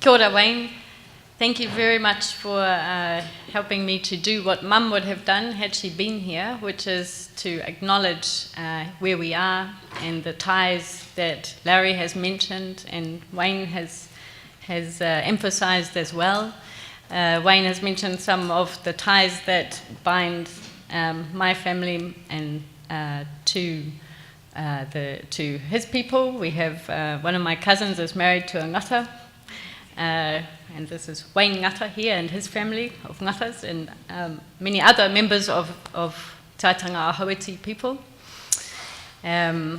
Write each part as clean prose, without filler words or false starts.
Kia ora, Wayne. Thank you very much for helping me to do what Mum would have done had she been here, which is to acknowledge where we are and the ties that Larry has mentioned and Wayne has emphasized as well. Wayne has mentioned some of the ties that bind my family and to his people. We have one of my cousins is married to a ngata, and this is Wayne Ngata here and his family of ngatas, and many other members of Taitanga Ahawiti people. I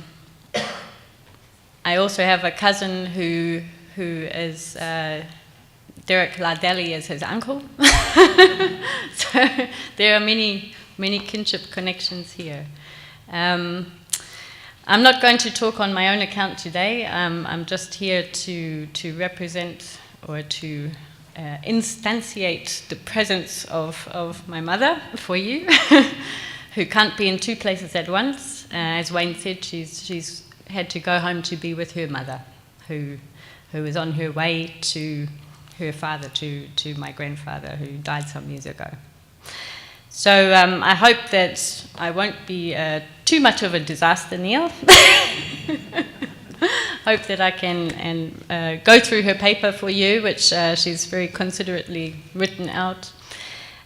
also have a cousin who is Derek Lardeli as his uncle. So there are many kinship connections here. I'm not going to talk on my own account today. I'm just here to represent or to instantiate the presence of my mother for you, who can't be in two places at once. As Wayne said, she's had to go home to be with her mother, who is on her way to her father, to my grandfather, who died some years ago. So I hope that I won't be too much of a disaster, Neil. Hope that I can go through her paper for you, which she's very considerately written out.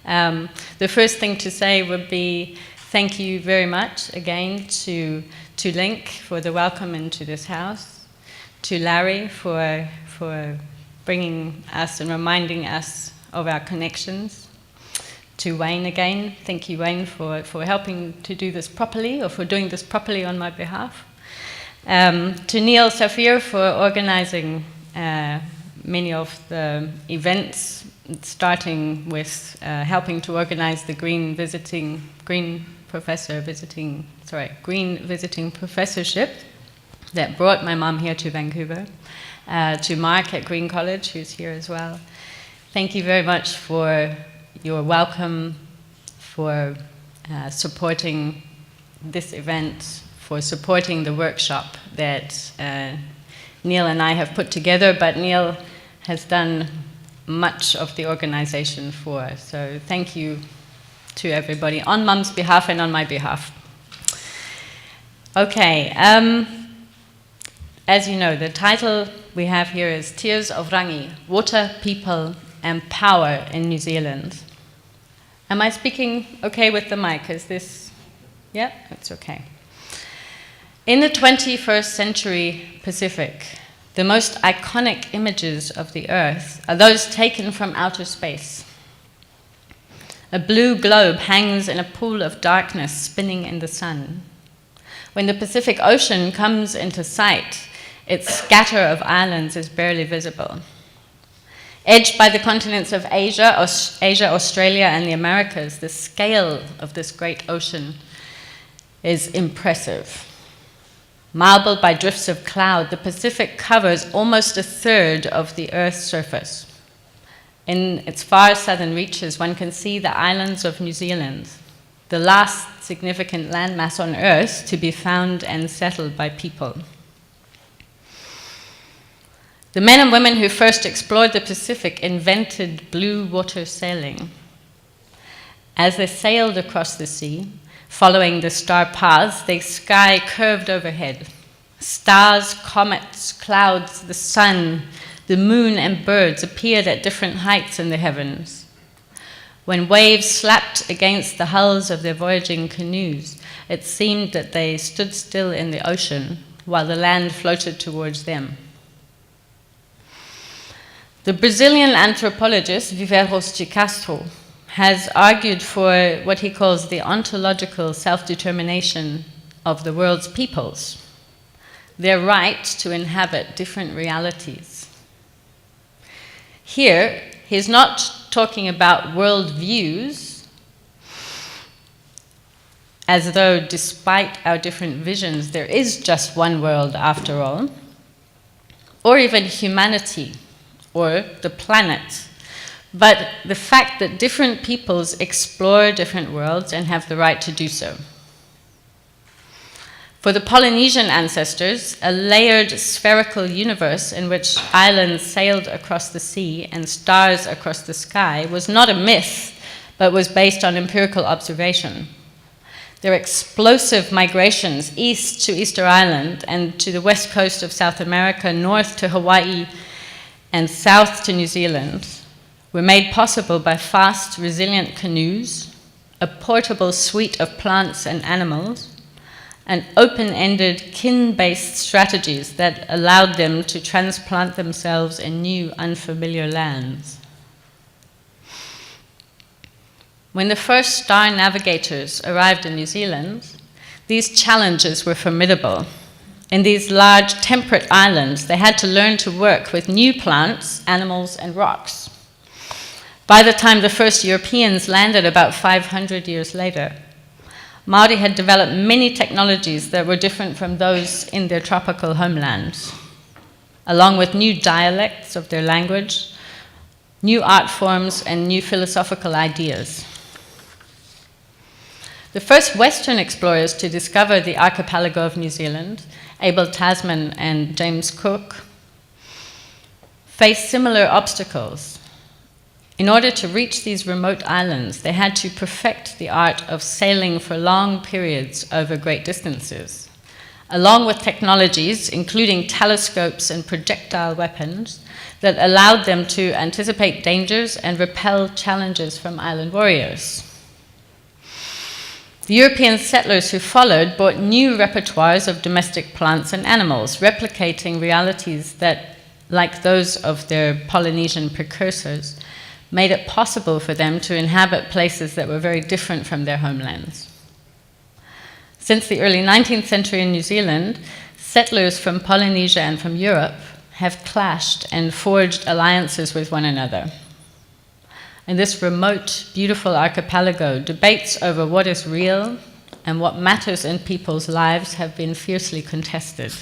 The first thing to say would be thank you very much again to Link for the welcome into this house, to Larry for bringing us and reminding us of our connections, to Wayne again. Thank you, Wayne, for helping to do this properly, or for doing this properly on my behalf. To Neil Safir for organizing many of the events, starting with helping to organize the Green Visiting Professorship that brought my mum here to Vancouver. To Mark at Green College, who's here as well. Thank you very much for your welcome, for supporting this event, for supporting the workshop that Neil and I have put together, but Neil has done much of the organization for us. So thank you to everybody on Mum's behalf and on my behalf. Okay, as you know, the title we have here is Tears of Rangi, Water, People and Power in New Zealand. Am I speaking okay with the mic? Is this, yeah, it's okay. In the 21st century Pacific, the most iconic images of the Earth are those taken from outer space. A blue globe hangs in a pool of darkness spinning in the sun. When the Pacific Ocean comes into sight, its scatter of islands is barely visible. Edged by the continents of Asia, Australia, and the Americas, the scale of this great ocean is impressive. Marbled by drifts of cloud, the Pacific covers almost a third of the Earth's surface. In its far southern reaches, one can see the islands of New Zealand, the last significant landmass on Earth to be found and settled by people. The men and women who first explored the Pacific invented blue water sailing. As they sailed across the sea, following the star paths, the sky curved overhead. Stars, comets, clouds, the sun, the moon, and birds appeared at different heights in the heavens. When waves slapped against the hulls of their voyaging canoes, it seemed that they stood still in the ocean while the land floated towards them. The Brazilian anthropologist Viveros de Castro has argued for what he calls the ontological self-determination of the world's peoples, their right to inhabit different realities. Here, he's not talking about world views, as though despite our different visions, there is just one world after all, or even humanity, or the planet, but the fact that different peoples explore different worlds and have the right to do so. For the Polynesian ancestors, a layered spherical universe in which islands sailed across the sea and stars across the sky was not a myth, but was based on empirical observation. Their explosive migrations east to Easter Island and to the west coast of South America, north to Hawaii, and south to New Zealand were made possible by fast, resilient canoes, a portable suite of plants and animals, and open-ended kin-based strategies that allowed them to transplant themselves in new, unfamiliar lands. When the first star navigators arrived in New Zealand, these challenges were formidable. In these large temperate islands, they had to learn to work with new plants, animals, and rocks. By the time the first Europeans landed about 500 years later, Maori had developed many technologies that were different from those in their tropical homelands, along with new dialects of their language, new art forms, and new philosophical ideas. The first Western explorers to discover the archipelago of New Zealand, Abel Tasman and James Cook, faced similar obstacles. In order to reach these remote islands, they had to perfect the art of sailing for long periods over great distances, along with technologies, including telescopes and projectile weapons, that allowed them to anticipate dangers and repel challenges from island warriors. The European settlers who followed brought new repertoires of domestic plants and animals, replicating realities that, like those of their Polynesian precursors, made it possible for them to inhabit places that were very different from their homelands. Since the early 19th century in New Zealand, settlers from Polynesia and from Europe have clashed and forged alliances with one another. In this remote, beautiful archipelago, debates over what is real and what matters in people's lives have been fiercely contested.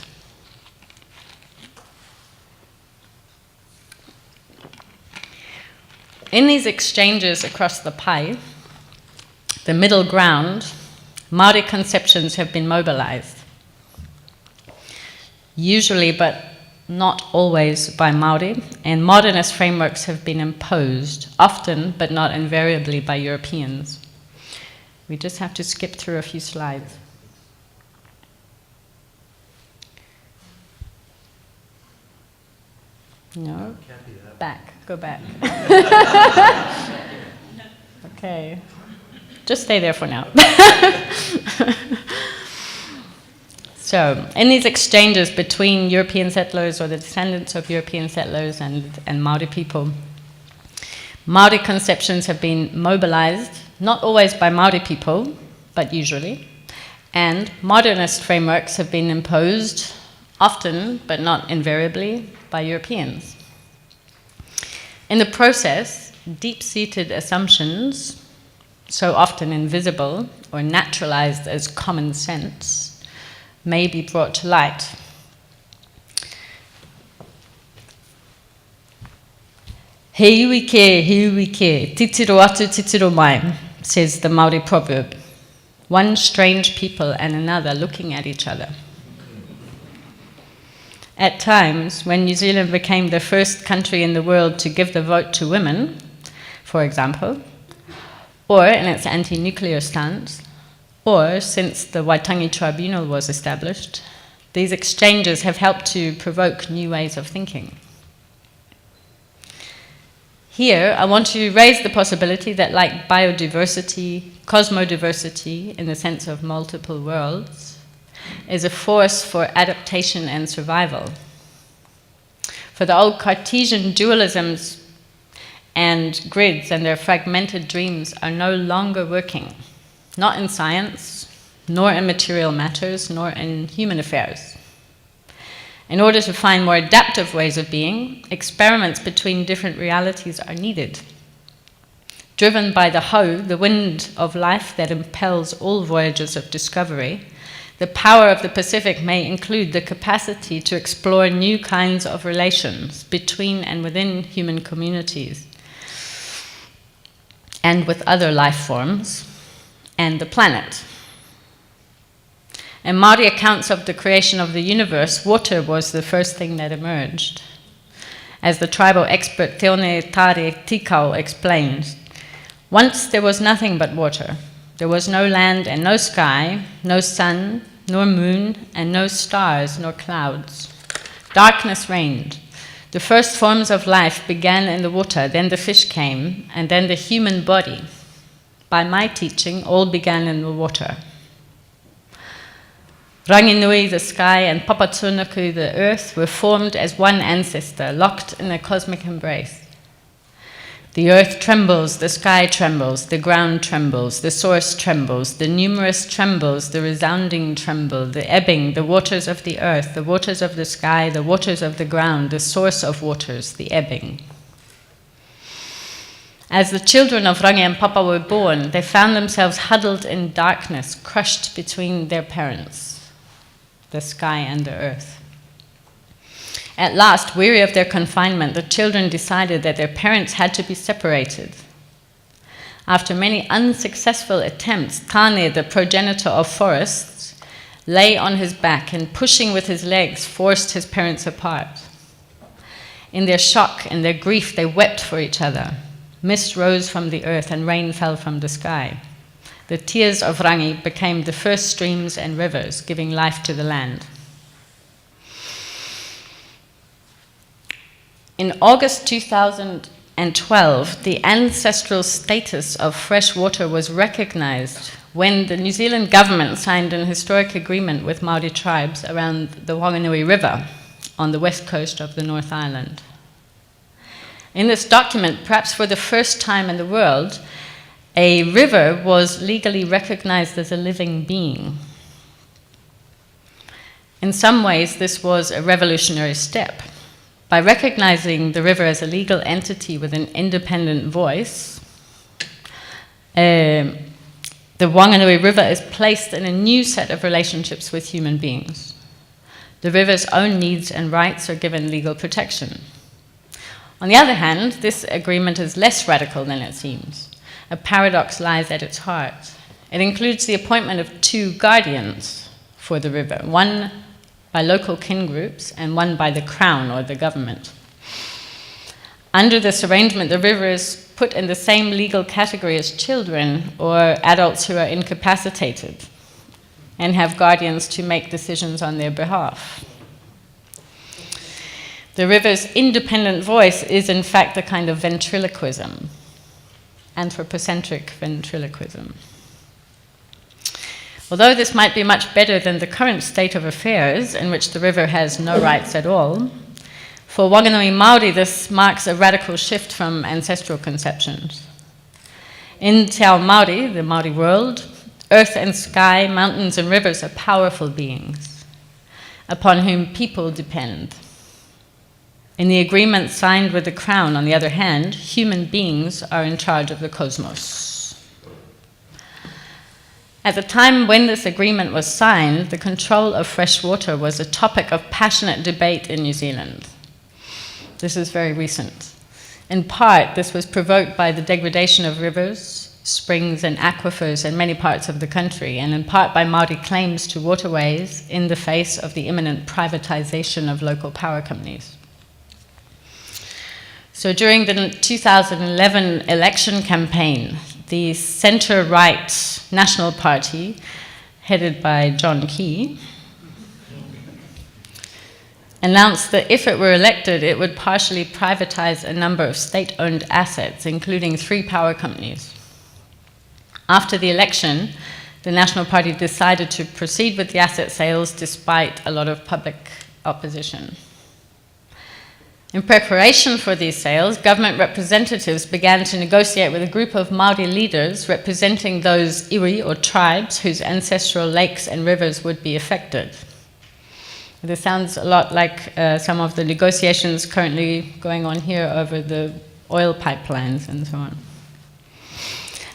In these exchanges across the Pai, the middle ground, Maori conceptions have been mobilized, usually but not always by Maori, and modernist frameworks have been imposed, often but not invariably by Europeans. We just have to skip through a few slides. No? Back. Go back. Okay. Just stay there for now. So, in these exchanges between European settlers or the descendants of European settlers and Maori people, Maori conceptions have been mobilized, not always by Maori people, but usually, and modernist frameworks have been imposed, often, but not invariably, by Europeans. In the process, deep-seated assumptions, so often invisible or naturalized as common sense, may be brought to light. He iwi ke, titiro atu titiro mai, says the Maori proverb. One strange people and another looking at each other. At times, when New Zealand became the first country in the world to give the vote to women, for example, or in its anti-nuclear stance, or since the Waitangi Tribunal was established, these exchanges have helped to provoke new ways of thinking. Here, I want to raise the possibility that, like biodiversity, cosmodiversity, in the sense of multiple worlds, is a force for adaptation and survival. For the old Cartesian dualisms and grids and their fragmented dreams are no longer working, not in science, nor in material matters, nor in human affairs. In order to find more adaptive ways of being, experiments between different realities are needed. Driven by the hau, the wind of life that impels all voyages of discovery, the power of the Pacific may include the capacity to explore new kinds of relations between and within human communities and with other life forms and the planet. In Maori accounts of the creation of the universe, water was the first thing that emerged. As the tribal expert Teone Tare Tikau explained, once there was nothing but water. There was no land and no sky, no sun, nor moon, and no stars nor clouds. Darkness reigned. The first forms of life began in the water, then the fish came, and then the human body. By my teaching, all began in the water. Ranginui, the sky, and Papatunuku, the earth, were formed as one ancestor, locked in a cosmic embrace. The earth trembles, the sky trembles, the ground trembles, the source trembles, the numerous trembles, the resounding tremble, the ebbing, the waters of the earth, the waters of the sky, the waters of the ground, the source of waters, the ebbing. As the children of Rangi and Papa were born, they found themselves huddled in darkness, crushed between their parents, the sky and the earth. At last, weary of their confinement, the children decided that their parents had to be separated. After many unsuccessful attempts, Tane, the progenitor of forests, lay on his back and, pushing with his legs, forced his parents apart. In their shock and their grief, they wept for each other. Mist rose from the earth and rain fell from the sky. The tears of Rangi became the first streams and rivers, giving life to the land. In August 2012, the ancestral status of fresh water was recognized when the New Zealand government signed an historic agreement with Maori tribes around the Whanganui River on the west coast of the North Island. In this document, perhaps for the first time in the world, a river was legally recognized as a living being. In some ways, this was a revolutionary step. By recognizing the river as a legal entity with an independent voice, the Whanganui River is placed in a new set of relationships with human beings. The river's own needs and rights are given legal protection. On the other hand, this agreement is less radical than it seems. A paradox lies at its heart. It includes the appointment of two guardians for the river, one by local kin groups and one by the Crown or the government. Under this arrangement, the river is put in the same legal category as children or adults who are incapacitated and have guardians to make decisions on their behalf. The river's independent voice is in fact a kind of ventriloquism, anthropocentric ventriloquism. Although this might be much better than the current state of affairs, in which the river has no rights at all, for Whanganui Māori this marks a radical shift from ancestral conceptions. In Te Ao Māori, the Māori world, earth and sky, mountains and rivers are powerful beings upon whom people depend. In the agreement signed with the Crown, on the other hand, human beings are in charge of the cosmos. At the time when this agreement was signed, the control of fresh water was a topic of passionate debate in New Zealand. This is very recent. In part, this was provoked by the degradation of rivers, springs, and aquifers in many parts of the country, and in part by Māori claims to waterways in the face of the imminent privatization of local power companies. So during the 2011 election campaign, the centre-right National Party, headed by John Key, announced that if it were elected, it would partially privatize a number of state-owned assets, including 3 power companies. After the election, the National Party decided to proceed with the asset sales despite a lot of public opposition. In preparation for these sales, government representatives began to negotiate with a group of Māori leaders representing those iwi or tribes whose ancestral lakes and rivers would be affected. This sounds a lot like some of the negotiations currently going on here over the oil pipelines and so on.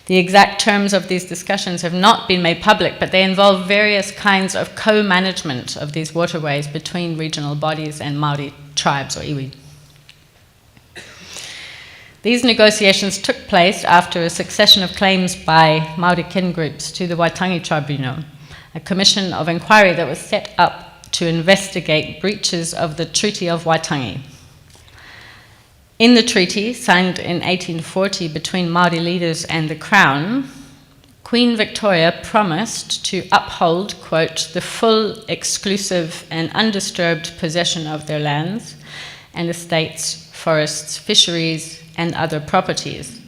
The exact terms of these discussions have not been made public, but they involve various kinds of co-management of these waterways between regional bodies and Māori tribes or iwi. These negotiations took place after a succession of claims by Māori kin groups to the Waitangi Tribunal a commission of inquiry that was set up to investigate breaches of the Treaty of Waitangi. In the treaty, signed in 1840 between Maori leaders and the Crown, Queen Victoria promised to uphold, quote, the full, exclusive and undisturbed possession of their lands and estates, forests, fisheries and other properties,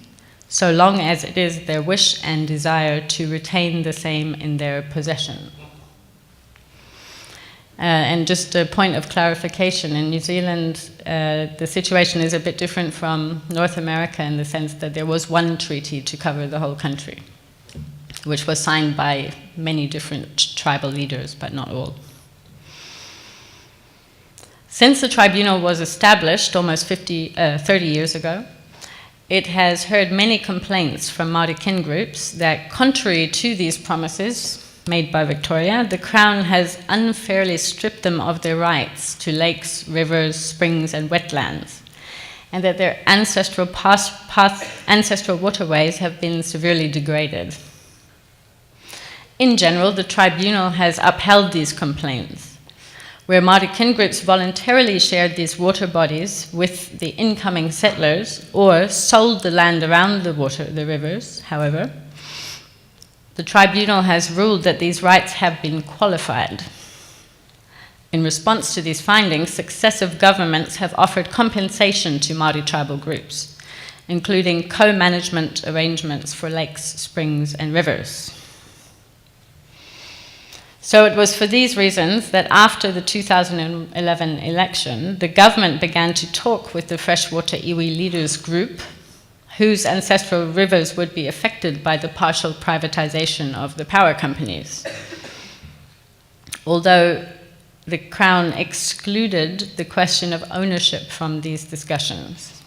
so long as it is their wish and desire to retain the same in their possession. And just a point of clarification, in New Zealand, the situation is a bit different from North America in the sense that there was one treaty to cover the whole country, which was signed by many different tribal leaders, but not all. Since the tribunal was established almost 30 years ago, it has heard many complaints from Maori kin groups that, contrary to these promises made by Victoria, the Crown has unfairly stripped them of their rights to lakes, rivers, springs and wetlands, and that their ancestral waterways have been severely degraded. In general, the tribunal has upheld these complaints, where Maori kin groups voluntarily shared these water bodies with the incoming settlers or sold the land around the rivers, however. The tribunal has ruled that these rights have been qualified. In response to these findings, successive governments have offered compensation to Maori tribal groups, including co-management arrangements for lakes, springs, and rivers. So it was for these reasons that after the 2011 election, the government began to talk with the Freshwater Iwi Leaders Group, whose ancestral rivers would be affected by the partial privatization of the power companies. Although the Crown excluded the question of ownership from these discussions.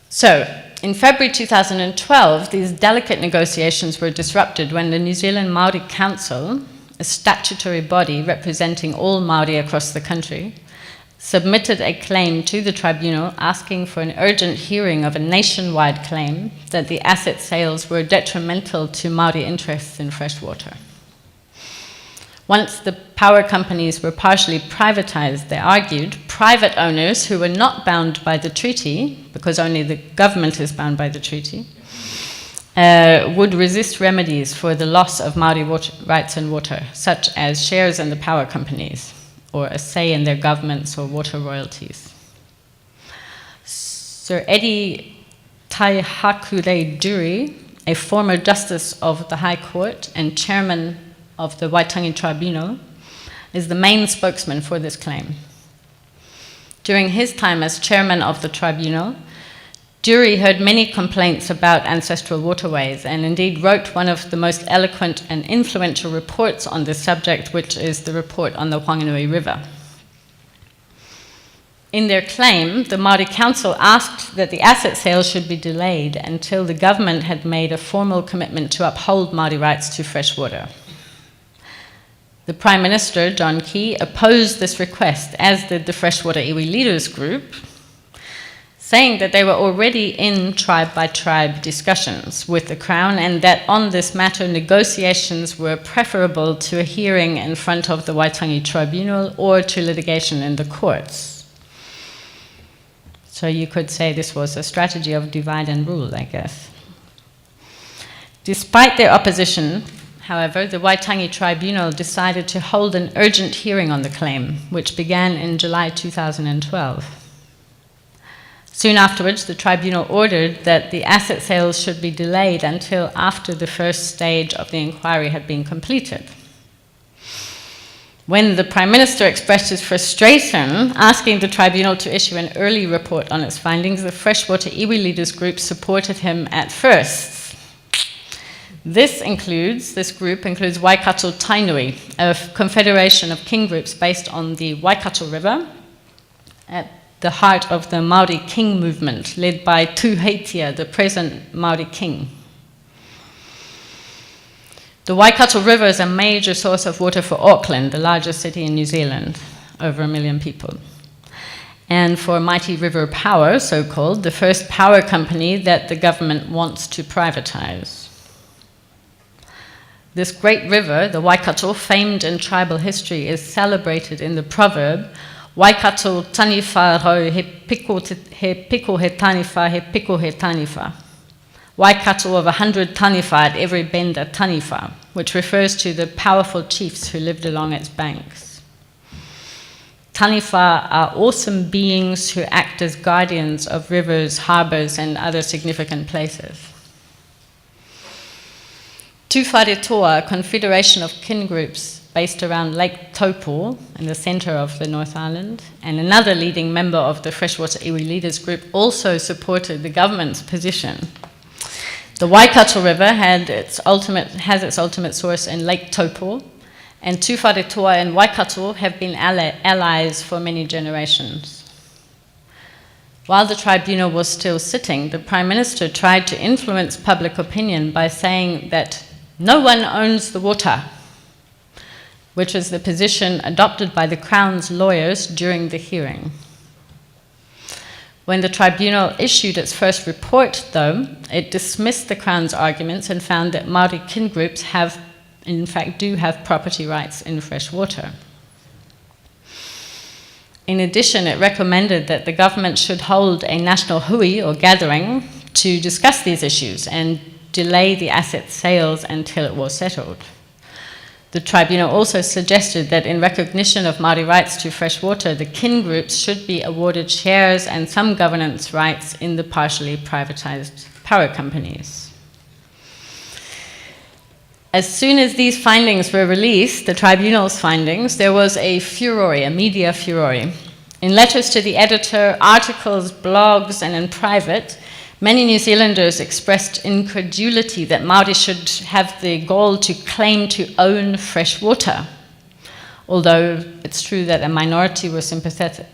So, in February 2012, these delicate negotiations were disrupted when the New Zealand Maori Council, a statutory body representing all Maori across the country, submitted a claim to the tribunal asking for an urgent hearing of a nationwide claim that the asset sales were detrimental to Maori interests in freshwater. Once the power companies were partially privatized, they argued, private owners who were not bound by the treaty, because only the government is bound by the treaty, would resist remedies for the loss of Maori rights in water, such as shares in the power companies, or a say in their governments or water royalties. Sir Eddie Taihakure Duri, a former Justice of the High Court and Chairman of the Waitangi Tribunal, is the main spokesman for this claim. During his time as Chairman of the Tribunal, Duri heard many complaints about ancestral waterways and indeed wrote one of the most eloquent and influential reports on this subject, which is the report on the Whanganui River. In their claim, the Māori Council asked that the asset sales should be delayed until the government had made a formal commitment to uphold Māori rights to fresh water. The Prime Minister, John Key, opposed this request, as did the Freshwater Iwi Leaders Group, saying that they were already in tribe-by-tribe discussions with the Crown and that on this matter negotiations were preferable to a hearing in front of the Waitangi Tribunal or to litigation in the courts. So you could say this was a strategy of divide and rule, I guess. Despite their opposition, however, the Waitangi Tribunal decided to hold an urgent hearing on the claim, which began in July 2012. Soon afterwards, the tribunal ordered that the asset sales should be delayed until after the first stage of the inquiry had been completed. When the Prime Minister expressed his frustration, asking the tribunal to issue an early report on its findings, the Freshwater Iwi Leaders Group supported him at first. This group includes Waikato Tainui, a confederation of king groups based on the Waikato River, at the heart of the Maori King movement, led by Tuheitia, the present Maori King. The Waikato River is a major source of water for Auckland, the largest city in New Zealand, over 1 million people. And for Mighty River Power, so-called, the first power company that the government wants to privatize. This great river, the Waikato, famed in tribal history, is celebrated in the proverb, Waikato taniwha rau he piko he taniwha, he piko he taniwha. Waikato of 100 taniwha, at every bend a taniwha, which refers to the powerful chiefs who lived along its banks. Taniwha are awesome beings who act as guardians of rivers, harbours, and other significant places. Tūwhare Toa, a confederation of kin groups based around Lake Taupo in the centre of the North Island, and another leading member of the Freshwater Iwi Leaders Group also supported the government's position. The Waikato River has its ultimate source in Lake Taupo, and Tūwhare Toa and Waikato have been allies for many generations. While the tribunal was still sitting, the Prime Minister tried to influence public opinion by saying that no one owns the water, which is the position adopted by the Crown's lawyers during the hearing. When the tribunal issued its first report, though, it dismissed the Crown's arguments and found that Maori kin groups do have property rights in fresh water. In addition, it recommended that the government should hold a national hui, or gathering, to discuss these issues and delay the asset sales until it was settled. The tribunal also suggested that in recognition of Māori rights to fresh water, the kin groups should be awarded shares and some governance rights in the partially privatised power companies. As soon as these findings were released, the tribunal's findings, there was a furore, a media furore. In letters to the editor, articles, blogs, and in private, many New Zealanders expressed incredulity that Māori should have the gall to claim to own fresh water, although it's true that a minority were sympathetic.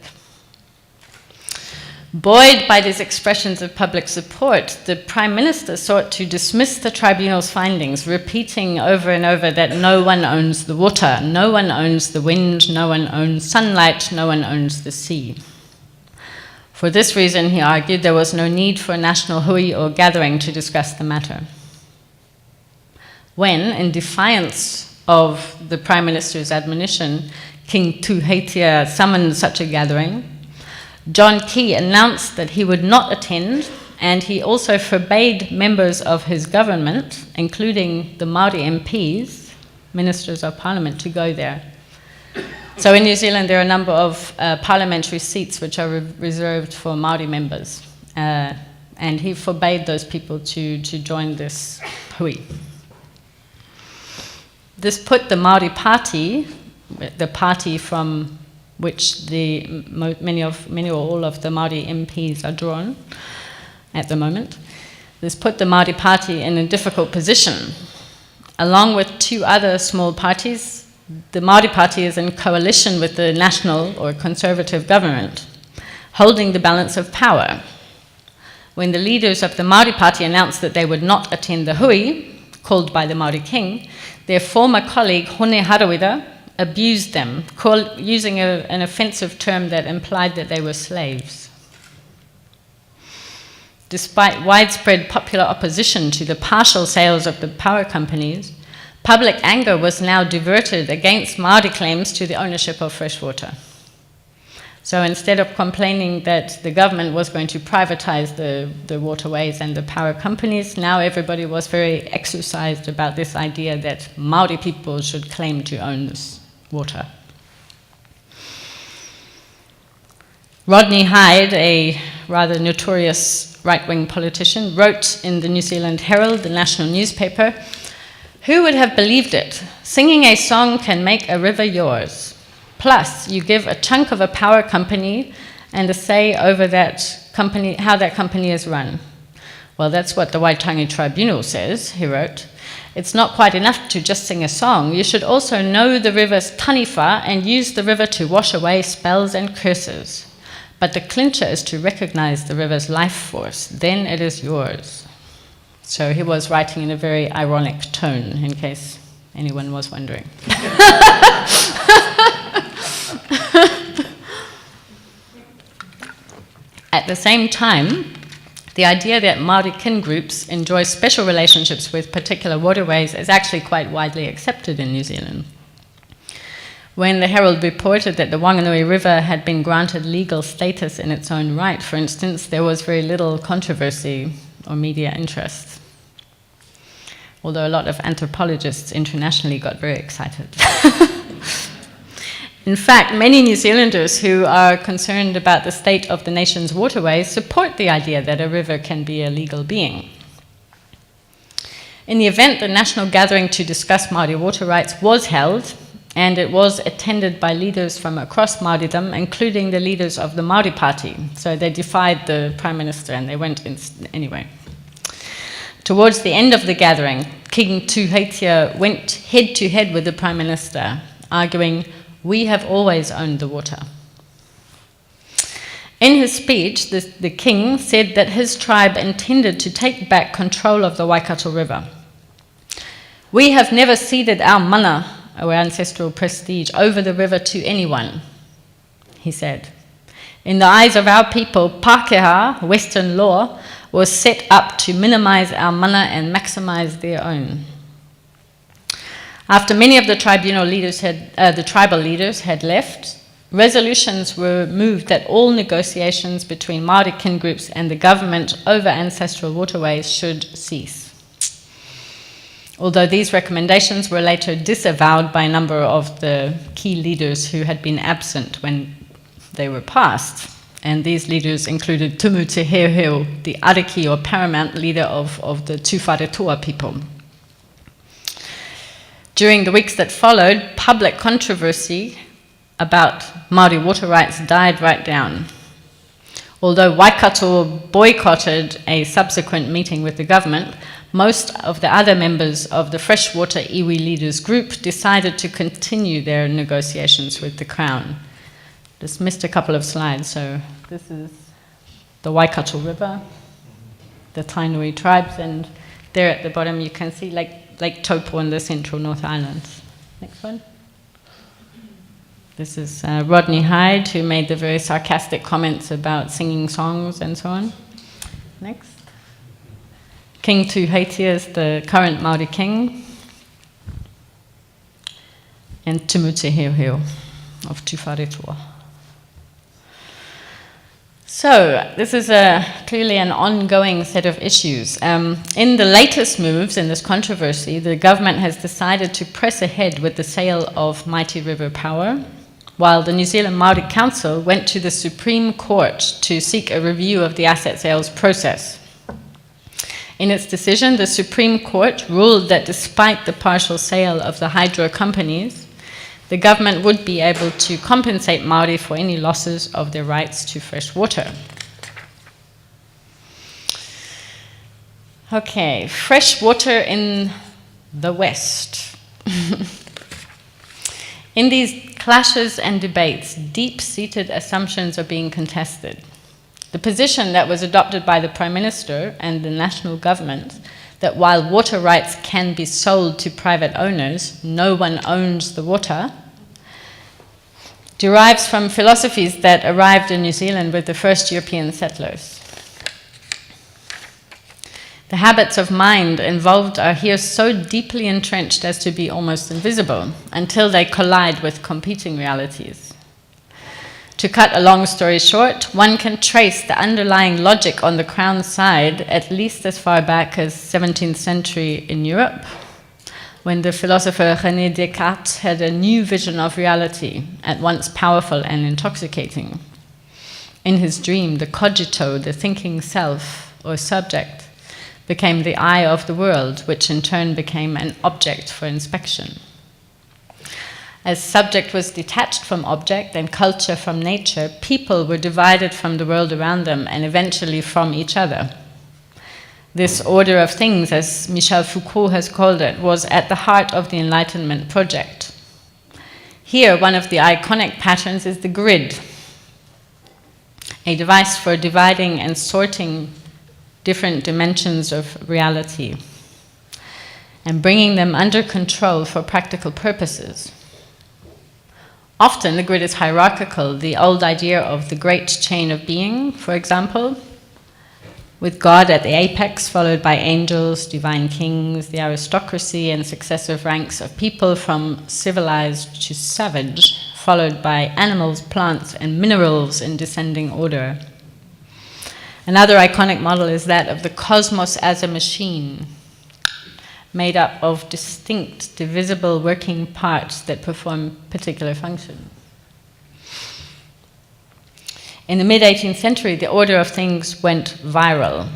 Buoyed by these expressions of public support, the Prime Minister sought to dismiss the tribunal's findings, repeating over and over that no one owns the water, no one owns the wind, no one owns sunlight, no one owns the sea. For this reason, he argued, there was no need for a national hui or gathering to discuss the matter. When, in defiance of the Prime Minister's admonition, King Tuheitia summoned such a gathering, John Key announced that he would not attend, and he also forbade members of his government, including the Māori MPs, Ministers of Parliament, to go there. So in New Zealand, there are a number of parliamentary seats which are reserved for Māori members, and he forbade those people to join this hui. This put the Māori Party, the party from which many or all of the Māori MPs are drawn at the moment, this put the Māori Party in a difficult position. Along with two other small parties, the Māori Party is in coalition with the national or conservative government, holding the balance of power. When the leaders of the Māori Party announced that they would not attend the hui, called by the Māori King, their former colleague, Hone Harawira, abused them, using an offensive term that implied that they were slaves. Despite widespread popular opposition to the partial sales of the power companies, public anger was now diverted against Māori claims to the ownership of fresh water. So instead of complaining that the government was going to privatize the waterways and the power companies, now everybody was very exercised about this idea that Māori people should claim to own this water. Rodney Hyde, a rather notorious right-wing politician, wrote in the New Zealand Herald, the national newspaper, "Who would have believed it? Singing a song can make a river yours. Plus, you give a chunk of a power company and a say over that company, how that company is run." Well, that's what the Waitangi Tribunal says, he wrote. "It's not quite enough to just sing a song. You should also know the river's taniwha and use the river to wash away spells and curses. But the clincher is to recognize the river's life force. Then it is yours." So he was writing in a very ironic tone, in case anyone was wondering. At the same time, the idea that Maori kin groups enjoy special relationships with particular waterways is actually quite widely accepted in New Zealand. When the Herald reported that the Wanganui River had been granted legal status in its own right, for instance, there was very little controversy or media interest. Although a lot of anthropologists internationally got very excited. In fact, many New Zealanders who are concerned about the state of the nation's waterways support the idea that a river can be a legal being. In the event, the national gathering to discuss Māori water rights was held, and it was attended by leaders from across Māoridom, including the leaders of the Māori Party. So they defied the Prime Minister and they went anyway. Towards the end of the gathering, King Tuheitia went head-to-head with the Prime Minister, arguing, "We have always owned the water." In his speech, the king said that his tribe intended to take back control of the Waikato River. "We have never ceded our mana, our ancestral prestige, over the river to anyone," he said. "In the eyes of our people, Pākehā, Western law, was set up to minimize our mana and maximize their own." After many of the tribal leaders had left, resolutions were moved that all negotiations between Māori kin groups and the government over ancestral waterways should cease. Although these recommendations were later disavowed by a number of the key leaders who had been absent when they were passed. And these leaders included Tumu Te Heo, the ariki or paramount leader of the Tūwharetoa people. During the weeks that followed, public controversy about Māori water rights died right down. Although Waikato boycotted a subsequent meeting with the government, most of the other members of the freshwater iwi leaders group decided to continue their negotiations with the Crown. Just missed a couple of slides, so this is the Waikato River, the Tainui tribes, and there at the bottom you can see Lake Taupo in the central North Island. Next one. This is Rodney Hyde, who made the very sarcastic comments about singing songs and so on. Next. King Tuheitia is the current Māori king, and Tumu Te Heo of Tūwharetoa. So, this is clearly an ongoing set of issues. In the latest moves in this controversy, the government has decided to press ahead with the sale of Mighty River Power, while the New Zealand Māori Council went to the Supreme Court to seek a review of the asset sales process. In its decision, the Supreme Court ruled that despite the partial sale of the hydro companies, the government would be able to compensate Māori for any losses of their rights to fresh water. Okay, fresh water in the West. In these clashes and debates, deep-seated assumptions are being contested. The position that was adopted by the Prime Minister and the national government, that while water rights can be sold to private owners, no one owns the water, derives from philosophies that arrived in New Zealand with the first European settlers. The habits of mind involved are here so deeply entrenched as to be almost invisible until they collide with competing realities. To cut a long story short, one can trace the underlying logic on the Crown's side at least as far back as 17th century in Europe, when the philosopher René Descartes had a new vision of reality, at once powerful and intoxicating. In his dream, the cogito, the thinking self or subject, became the eye of the world, which in turn became an object for inspection. As subject was detached from object and culture from nature, people were divided from the world around them and eventually from each other. This order of things, as Michel Foucault has called it, was at the heart of the Enlightenment project. Here, one of the iconic patterns is the grid, a device for dividing and sorting different dimensions of reality and bringing them under control for practical purposes. Often the grid is hierarchical. The old idea of the great chain of being, for example, with God at the apex, followed by angels, divine kings, the aristocracy, and successive ranks of people from civilized to savage, followed by animals, plants, and minerals in descending order. Another iconic model is that of the cosmos as a machine, made up of distinct, divisible working parts that perform particular functions. In the mid-18th century, the order of things went viral.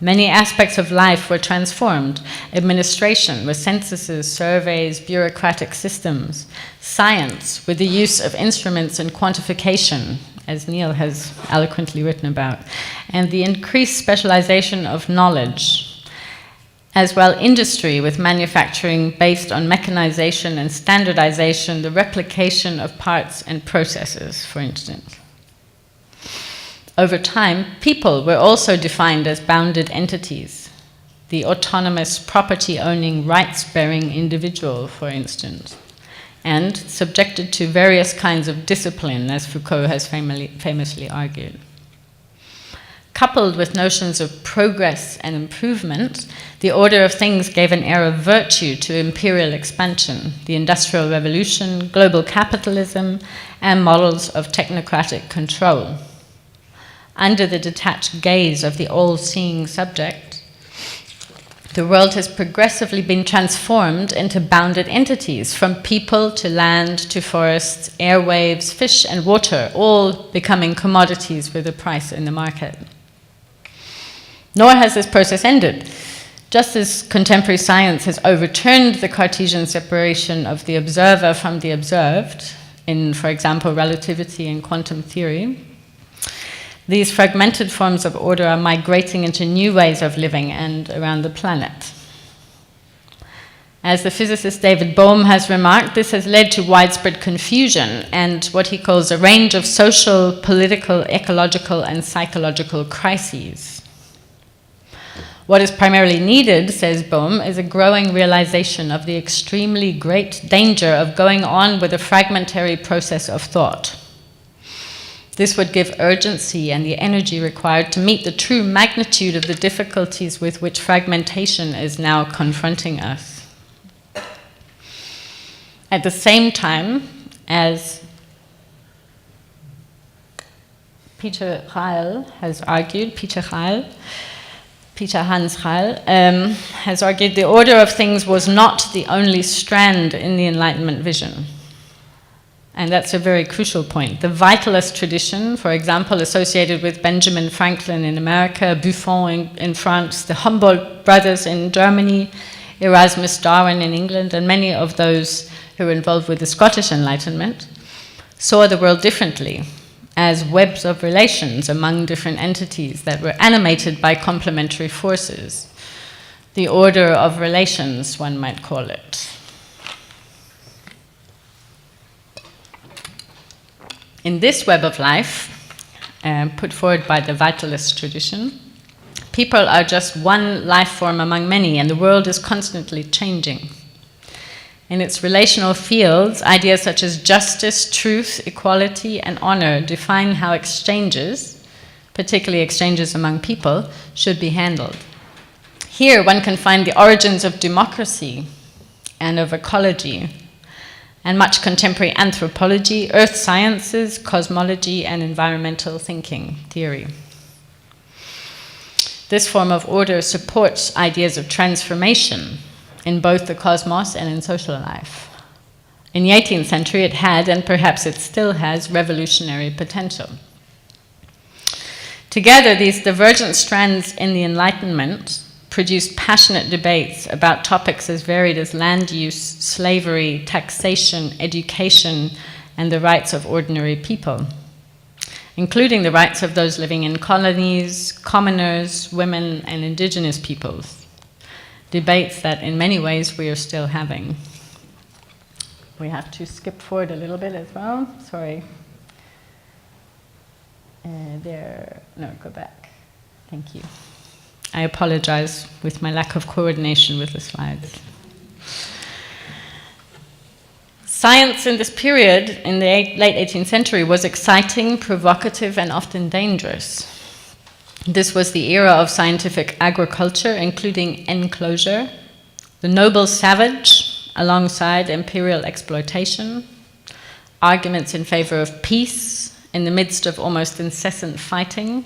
Many aspects of life were transformed. Administration with censuses, surveys, bureaucratic systems. Science with the use of instruments and quantification, as Neil has eloquently written about. And the increased specialization of knowledge. As well, industry with manufacturing based on mechanization and standardization, the replication of parts and processes, for instance. Over time, people were also defined as bounded entities. The autonomous, property-owning, rights-bearing individual, for instance, and subjected to various kinds of discipline, as Foucault has famously argued. Coupled with notions of progress and improvement, the order of things gave an air of virtue to imperial expansion, the Industrial Revolution, global capitalism, and models of technocratic control. Under the detached gaze of the all-seeing subject, the world has progressively been transformed into bounded entities, from people to land to forests, airwaves, fish and water, all becoming commodities with a price in the market. Nor has this process ended. Just as contemporary science has overturned the Cartesian separation of the observer from the observed, in, for example, relativity and quantum theory, these fragmented forms of order are migrating into new ways of living and around the planet. As the physicist David Bohm has remarked, this has led to widespread confusion and what he calls a range of social, political, ecological, and psychological crises. What is primarily needed, says Bohm, is a growing realization of the extremely great danger of going on with a fragmentary process of thought. This would give urgency and the energy required to meet the true magnitude of the difficulties with which fragmentation is now confronting us. At the same time, as Peter Hans Ryle has argued, the order of things was not the only strand in the Enlightenment vision. And that's a very crucial point. The vitalist tradition, for example, associated with Benjamin Franklin in America, Buffon in France, the Humboldt brothers in Germany, Erasmus Darwin in England, and many of those who were involved with the Scottish Enlightenment, saw the world differently, as webs of relations among different entities that were animated by complementary forces. The order of relations, one might call it. In this web of life, put forward by the vitalist tradition, people are just one life form among many, and the world is constantly changing. In its relational fields, ideas such as justice, truth, equality, and honor define how exchanges, particularly exchanges among people, should be handled. Here one can find the origins of democracy and of ecology, and much contemporary anthropology, earth sciences, cosmology, and environmental thinking theory. This form of order supports ideas of transformation in both the cosmos and in social life. In the 18th century, it had, and perhaps it still has, revolutionary potential. Together, these divergent strands in the Enlightenment produced passionate debates about topics as varied as land use, slavery, taxation, education, and the rights of ordinary people, including the rights of those living in colonies, commoners, women, and indigenous peoples. Debates that in many ways we are still having. We have to skip forward a little bit as well. Sorry. Go back. Thank you. I apologize with my lack of coordination with the slides. Science in this period, in the late 18th century, was exciting, provocative, and often dangerous. This was the era of scientific agriculture, including enclosure, the noble savage alongside imperial exploitation, arguments in favor of peace in the midst of almost incessant fighting,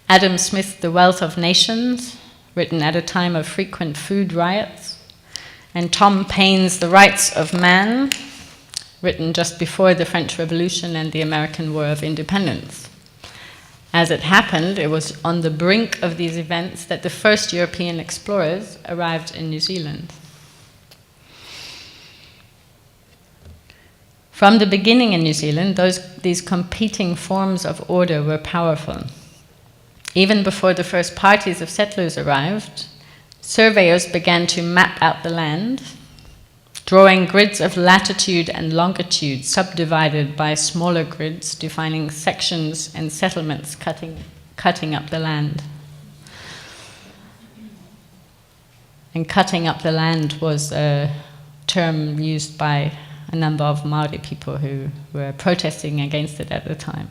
Adam Smith's The Wealth of Nations, written at a time of frequent food riots, and Tom Paine's The Rights of Man, written just before the French Revolution and the American War of Independence. As it happened, it was on the brink of these events that the first European explorers arrived in New Zealand. From the beginning in New Zealand, these competing forms of order were powerful. Even before the first parties of settlers arrived, surveyors began to map out the land, drawing grids of latitude and longitude subdivided by smaller grids defining sections and settlements cutting up the land. And cutting up the land was a term used by a number of Maori people who were protesting against it at the time.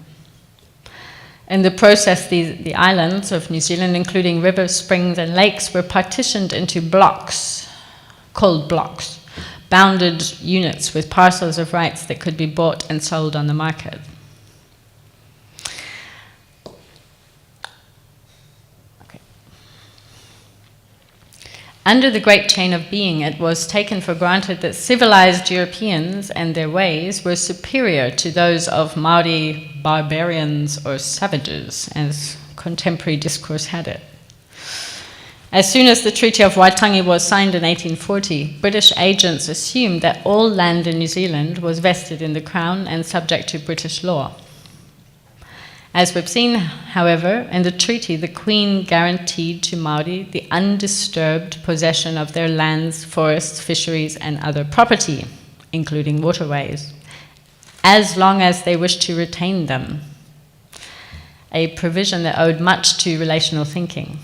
In the process, the islands of New Zealand, including rivers, springs, and lakes, were partitioned into blocks, called blocks, bounded units with parcels of rights that could be bought and sold on the market. Okay. Under the Great Chain of Being, it was taken for granted that civilized Europeans and their ways were superior to those of Maori barbarians or savages, as contemporary discourse had it. As soon as the Treaty of Waitangi was signed in 1840, British agents assumed that all land in New Zealand was vested in the Crown and subject to British law. As we've seen, however, in the treaty, the Queen guaranteed to Maori the undisturbed possession of their lands, forests, fisheries, and other property, including waterways, as long as they wished to retain them, a provision that owed much to relational thinking.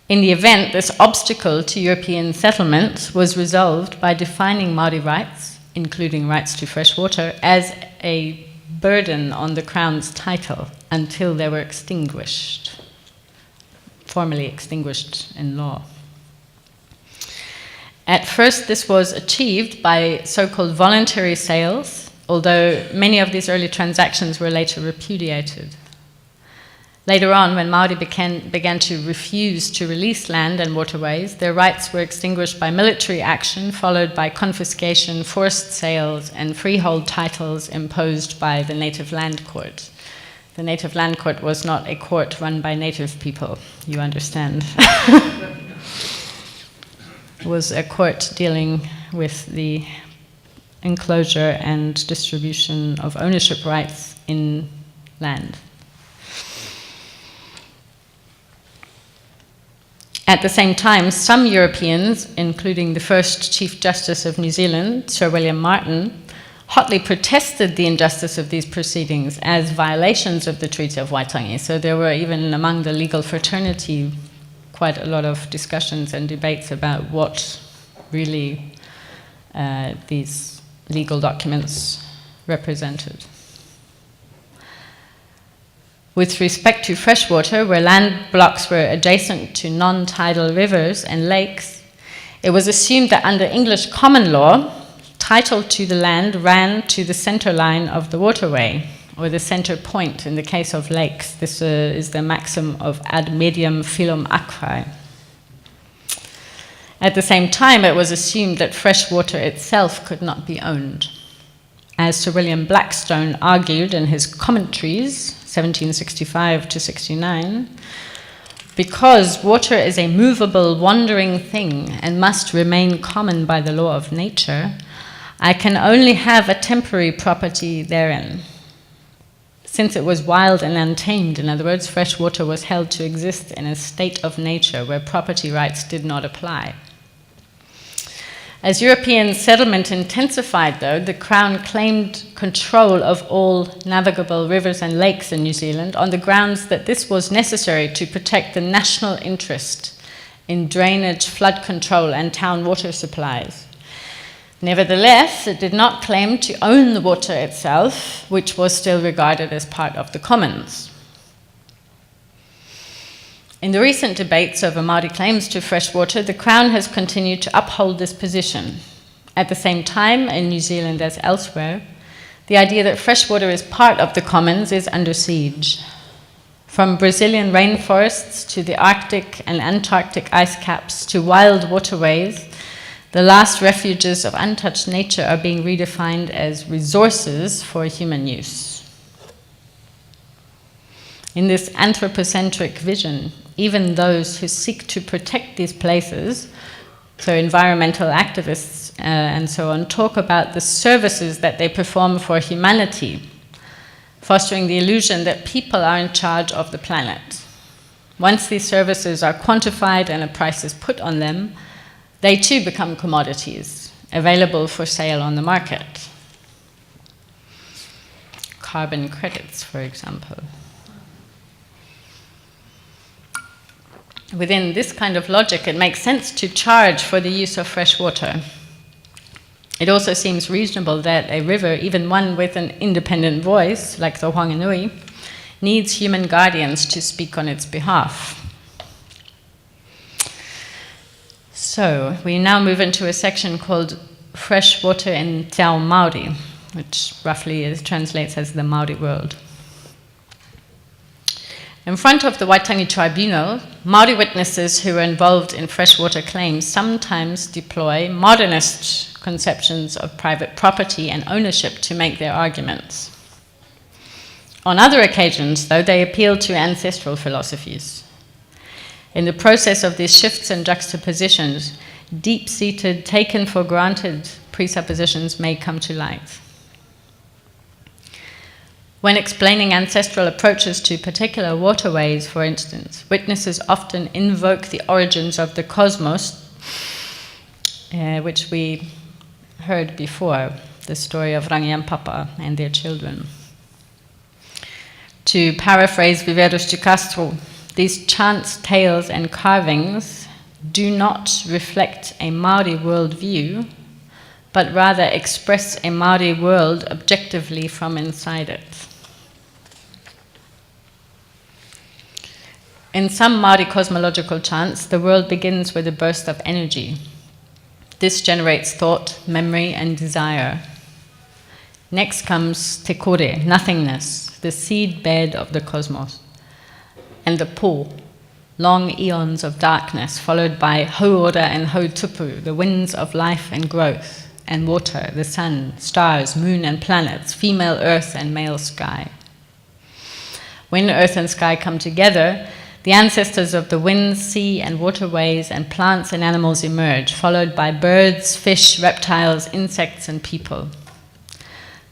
In the event, this obstacle to European settlement was resolved by defining Maori rights, including rights to fresh water, as a burden on the Crown's title until they were extinguished, formally extinguished in law. At first, this was achieved by so-called voluntary sales, although many of these early transactions were later repudiated. Later on, when Maori began to refuse to release land and waterways, their rights were extinguished by military action, followed by confiscation, forced sales, and freehold titles imposed by the Native Land Court. The Native Land Court was not a court run by native people, you understand. It was a court dealing with the enclosure and distribution of ownership rights in land. At the same time, some Europeans, including the first Chief Justice of New Zealand, Sir William Martin, hotly protested the injustice of these proceedings as violations of the Treaty of Waitangi. So there were, even among the legal fraternity, quite a lot of discussions and debates about what really these legal documents represented. With respect to freshwater, where land blocks were adjacent to non-tidal rivers and lakes, it was assumed that under English common law, title to the land ran to the center line of the waterway, or the center point in the case of lakes. This is the maxim of ad medium filum aquae. At the same time, it was assumed that fresh water itself could not be owned. As Sir William Blackstone argued in his commentaries, 1765 to 69, because water is a movable, wandering thing and must remain common by the law of nature, I can only have a temporary property therein. Since it was wild and untamed, in other words, fresh water was held to exist in a state of nature where property rights did not apply. As European settlement intensified, though, the Crown claimed control of all navigable rivers and lakes in New Zealand on the grounds that this was necessary to protect the national interest in drainage, flood control, and town water supplies. Nevertheless, it did not claim to own the water itself, which was still regarded as part of the commons. In the recent debates over Maori claims to fresh water, the Crown has continued to uphold this position. At the same time, in New Zealand as elsewhere, the idea that fresh water is part of the commons is under siege. From Brazilian rainforests to the Arctic and Antarctic ice caps to wild waterways, the last refuges of untouched nature are being redefined as resources for human use. In this anthropocentric vision, even those who seek to protect these places, so environmental activists and so on, talk about the services that they perform for humanity, fostering the illusion that people are in charge of the planet. Once these services are quantified and a price is put on them, they too become commodities, available for sale on the market. Carbon credits, for example. Within this kind of logic, it makes sense to charge for the use of fresh water. It also seems reasonable that a river, even one with an independent voice, like the Whanganui, needs human guardians to speak on its behalf. So, we now move into a section called Fresh Water in Te Ao Māori, which roughly translates as the Maori world. In front of the Waitangi Tribunal, Maori witnesses who are involved in freshwater claims sometimes deploy modernist conceptions of private property and ownership to make their arguments. On other occasions, though, they appeal to ancestral philosophies. In the process of these shifts and juxtapositions, deep-seated, taken for granted presuppositions may come to light. When explaining ancestral approaches to particular waterways, for instance, witnesses often invoke the origins of the cosmos, which we heard before, the story of Rangi and Papa and their children. To paraphrase Viveros de Castro, these chants, tales, and carvings do not reflect a Maori worldview, but rather express a Maori world objectively from inside it. In some Maori cosmological chants, the world begins with a burst of energy. This generates thought, memory, and desire. Next comes te kore, nothingness, the seed bed of the cosmos, and the po, long eons of darkness, followed by hauora and hautupu, the winds of life and growth, and water, the sun, stars, moon, and planets, female earth and male sky. When earth and sky come together, the ancestors of the winds, sea, and waterways, and plants and animals emerge, followed by birds, fish, reptiles, insects, and people.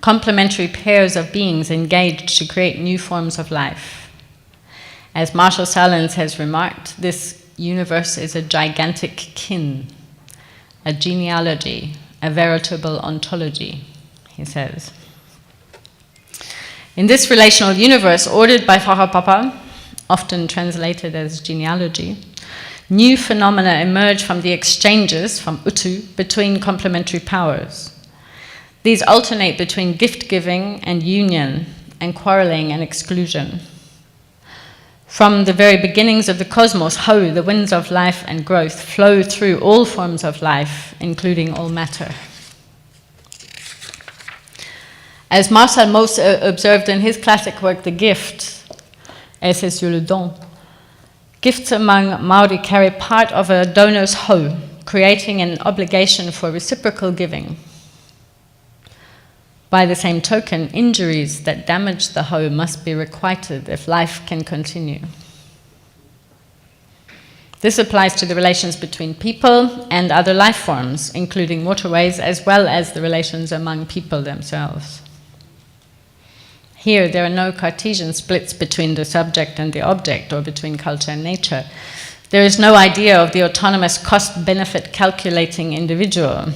Complementary pairs of beings engage to create new forms of life. As Marshall Sahlins has remarked, this universe is a gigantic kin, a genealogy, a veritable ontology, he says. In this relational universe, ordered by whakapapa, often translated as genealogy, new phenomena emerge from the exchanges, from utu, between complementary powers. These alternate between gift-giving and union, and quarreling and exclusion. From the very beginnings of the cosmos, hau, the winds of life and growth, flow through all forms of life, including all matter. As Marcel Mauss observed in his classic work, The Gift, Et c'est sur le don, gifts among Maori carry part of a donor's hau, creating an obligation for reciprocal giving. By the same token, injuries that damage the hau must be requited if life can continue. This applies to the relations between people and other life forms, including waterways, as well as the relations among people themselves. Here, there are no Cartesian splits between the subject and the object, or between culture and nature. There is no idea of the autonomous cost-benefit calculating individual.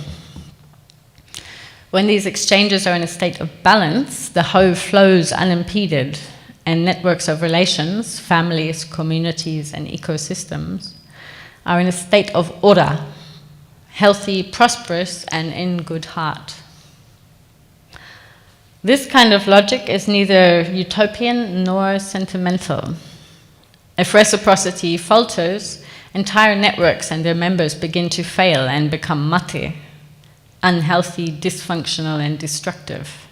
When these exchanges are in a state of balance, the hau flows unimpeded, and networks of relations, families, communities, and ecosystems, are in a state of ora, healthy, prosperous, and in good heart. This kind of logic is neither utopian nor sentimental. If reciprocity falters, entire networks and their members begin to fail and become mate, unhealthy, dysfunctional, and destructive.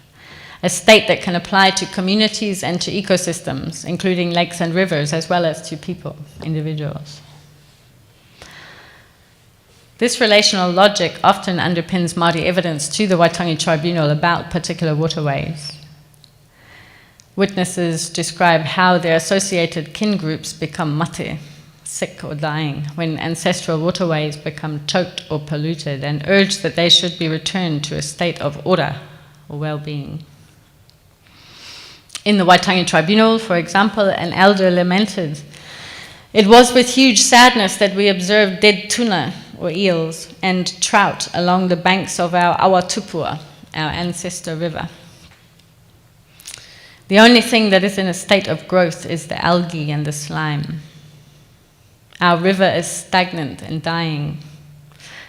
A state that can apply to communities and to ecosystems, including lakes and rivers, as well as to people, individuals. This relational logic often underpins Māori evidence to the Waitangi Tribunal about particular waterways. Witnesses describe how their associated kin groups become mate, sick or dying, when ancestral waterways become choked or polluted, and urge that they should be returned to a state of ora, or well-being. In the Waitangi Tribunal, for example, an elder lamented, "It was with huge sadness that we observed dead tuna, or eels, and trout along the banks of our Awatupua, our ancestor river. The only thing that is in a state of growth is the algae and the slime. Our river is stagnant and dying.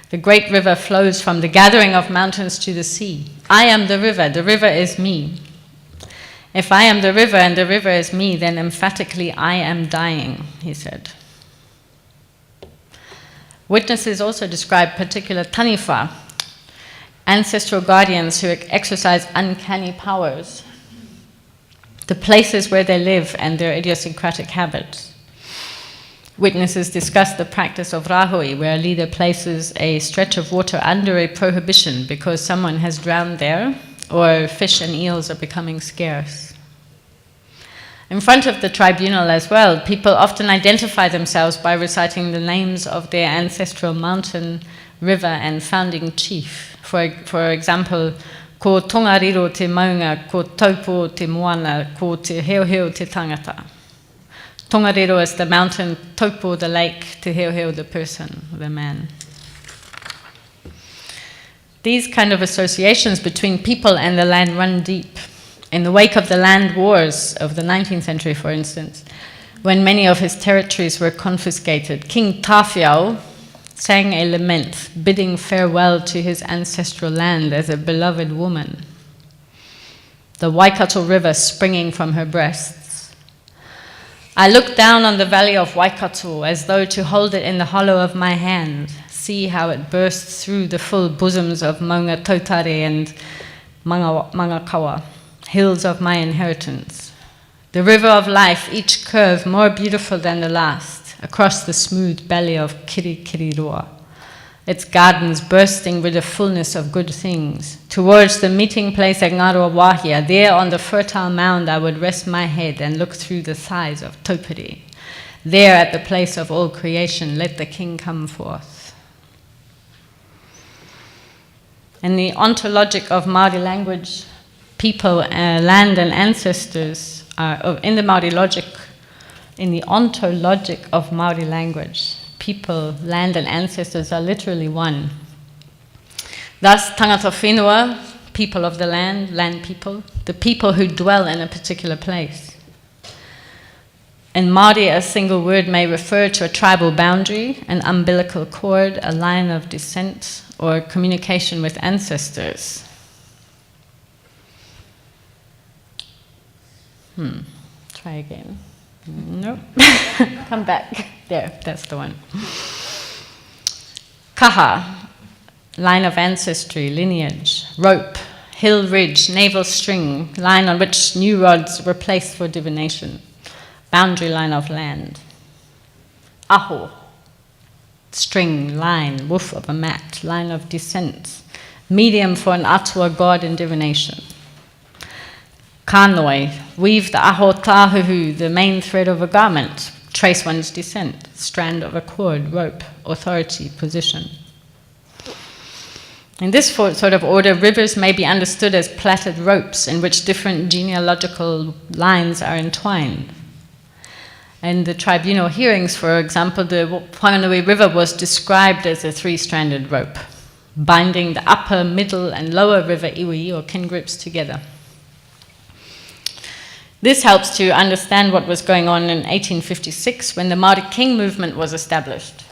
The great river flows from the gathering of mountains to the sea. I am the river is me. If I am the river and the river is me, then emphatically I am dying," he said. Witnesses also describe particular taniwha, ancestral guardians who exercise uncanny powers, the places where they live and their idiosyncratic habits. Witnesses discuss the practice of rahui, where a leader places a stretch of water under a prohibition because someone has drowned there, or fish and eels are becoming scarce. In front of the tribunal as well, people often identify themselves by reciting the names of their ancestral mountain, river, and founding chief. For example, ko Tongariro te maunga, ko Taupo te moana, ko te heo te tangata. Tongariro is the mountain, Taupo the lake, te heo the person, the man. These kind of associations between people and the land run deep. In the wake of the land wars of the 19th century, for instance, when many of his territories were confiscated, King Tawhiao sang a lament, bidding farewell to his ancestral land as a beloved woman. The Waikato River springing from her breasts. I look down on the valley of Waikato as though to hold it in the hollow of my hand, see how it bursts through the full bosoms of Maunga Tautare and Mangakawa, hills of my inheritance. The river of life, each curve more beautiful than the last, across the smooth belly of Kirikiriroa, its gardens bursting with the fullness of good things. Towards the meeting place at Ngaroa Wahia, there on the fertile mound I would rest my head and look through the thighs of Taupiri. There at the place of all creation, let the king come forth. In the ontologic of Māori language, people, land and ancestors are, in the ontologic of Māori language, people, land and ancestors are literally one. Thus, tangata whenua, people of the land people, the people who dwell in a particular place. In Māori, a single word may refer to a tribal boundary, an umbilical cord, a line of descent, or communication with ancestors. Try again. Nope. Come back. There, that's the one. Kaha, line of ancestry, lineage. Rope, hill ridge, navel string, line on which new rods were placed for divination. Boundary line of land. Aho, string, line, woof of a mat, line of descent. Medium for an atua god in divination. Kānoi, weave the aho tāhuhu, the main thread of a garment, trace one's descent, strand of a cord, rope, authority, position. In this sort of order, rivers may be understood as plaited ropes in which different genealogical lines are entwined. In the tribunal hearings, for example, the Whanganui River was described as a three-stranded rope, binding the upper, middle, and lower river iwi, or kin groups, together. This helps to understand what was going on in 1856 when the Māori King movement was established.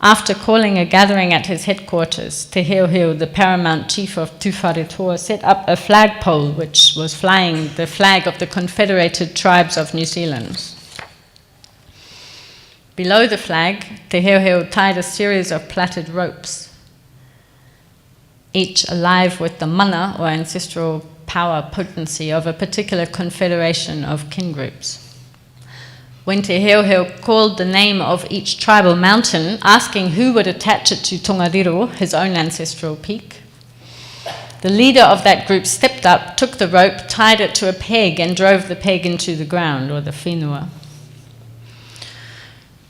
After calling a gathering at his headquarters, Te Heo, the paramount chief of Tuwharetoa, set up a flagpole which was flying the flag of the Confederated Tribes of New Zealand. Below the flag, Te Heoheo tied a series of plaited ropes, each alive with the mana, or ancestral power potency, of a particular confederation of kin groups. When Te Heoheo called the name of each tribal mountain, asking who would attach it to Tongariro, his own ancestral peak, the leader of that group stepped up, took the rope, tied it to a peg, and drove the peg into the ground, or the whenua.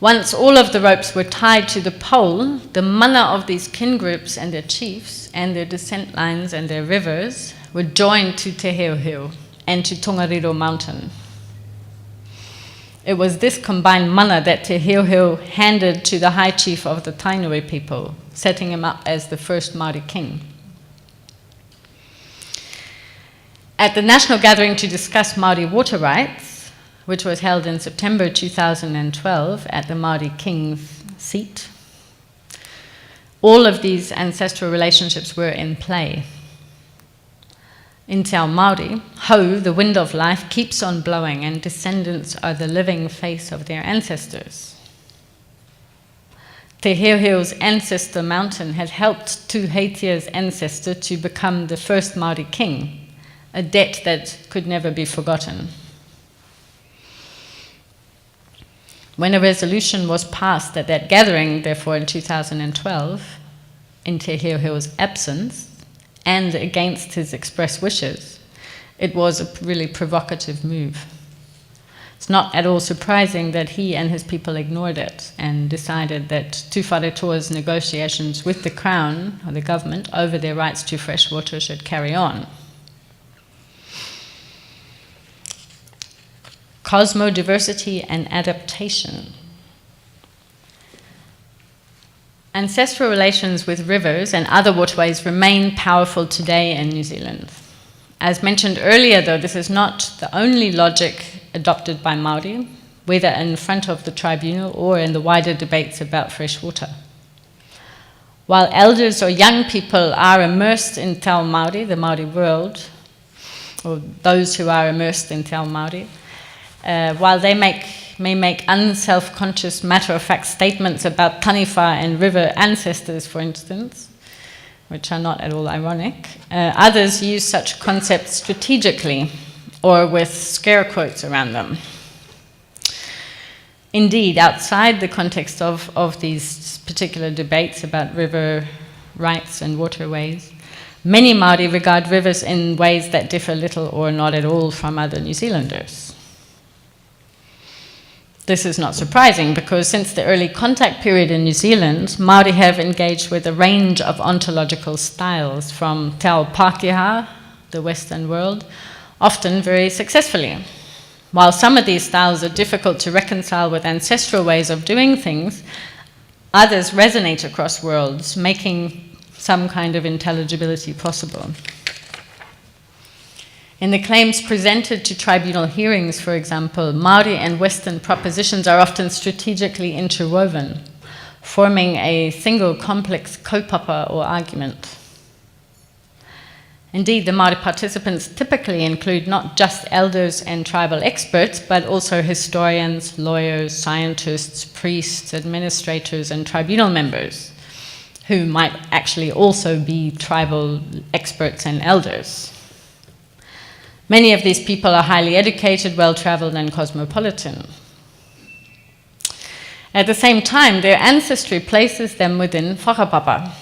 Once all of the ropes were tied to the pole, the mana of these kin groups and their chiefs, and their descent lines and their rivers, were joined to Te Heoheo and to Tongariro Mountain. It was this combined mana that Te Heoheo handed to the high chief of the Tainui people, setting him up as the first Maori king. At the national gathering to discuss Maori water rights, which was held in September 2012 at the Maori King's seat, all of these ancestral relationships were in play. In Te Ao Māori, Hau, the wind of life, keeps on blowing, and descendants are the living face of their ancestors. Te Heoheo's ancestor mountain had helped Tuheitia's ancestor to become the first Māori king, a debt that could never be forgotten. When a resolution was passed at that gathering, therefore in 2012, in Te Heoheo's absence, and against his express wishes, it was a really provocative move. It's not at all surprising that he and his people ignored it and decided that Tuwharetoa's negotiations with the Crown, or the government, over their rights to fresh water should carry on. Cosmodiversity and adaptation. Ancestral relations with rivers and other waterways remain powerful today in New Zealand. As mentioned earlier, though, this is not the only logic adopted by Māori, whether in front of the tribunal or in the wider debates about fresh water. While elders or young people are immersed in Te Ao Māori, the Māori world, or those who are immersed in Te Ao Māori, while they may make unself-conscious, matter-of-fact statements about taniwha and river ancestors, for instance, which are not at all ironic, others use such concepts strategically or with scare quotes around them. Indeed, outside the context of these particular debates about river rights and waterways, many Māori regard rivers in ways that differ little or not at all from other New Zealanders. This is not surprising because since the early contact period in New Zealand, Māori have engaged with a range of ontological styles from Te Ao Pākehā, the Western world, often very successfully. While some of these styles are difficult to reconcile with ancestral ways of doing things, others resonate across worlds, making some kind of intelligibility possible. In the claims presented to tribunal hearings, for example, Māori and Western propositions are often strategically interwoven, forming a single complex kaupapa or argument. Indeed, the Māori participants typically include not just elders and tribal experts, but also historians, lawyers, scientists, priests, administrators, and tribunal members, who might actually also be tribal experts and elders. Many of these people are highly educated, well-traveled, and cosmopolitan. At the same time, their ancestry places them within whakapapa,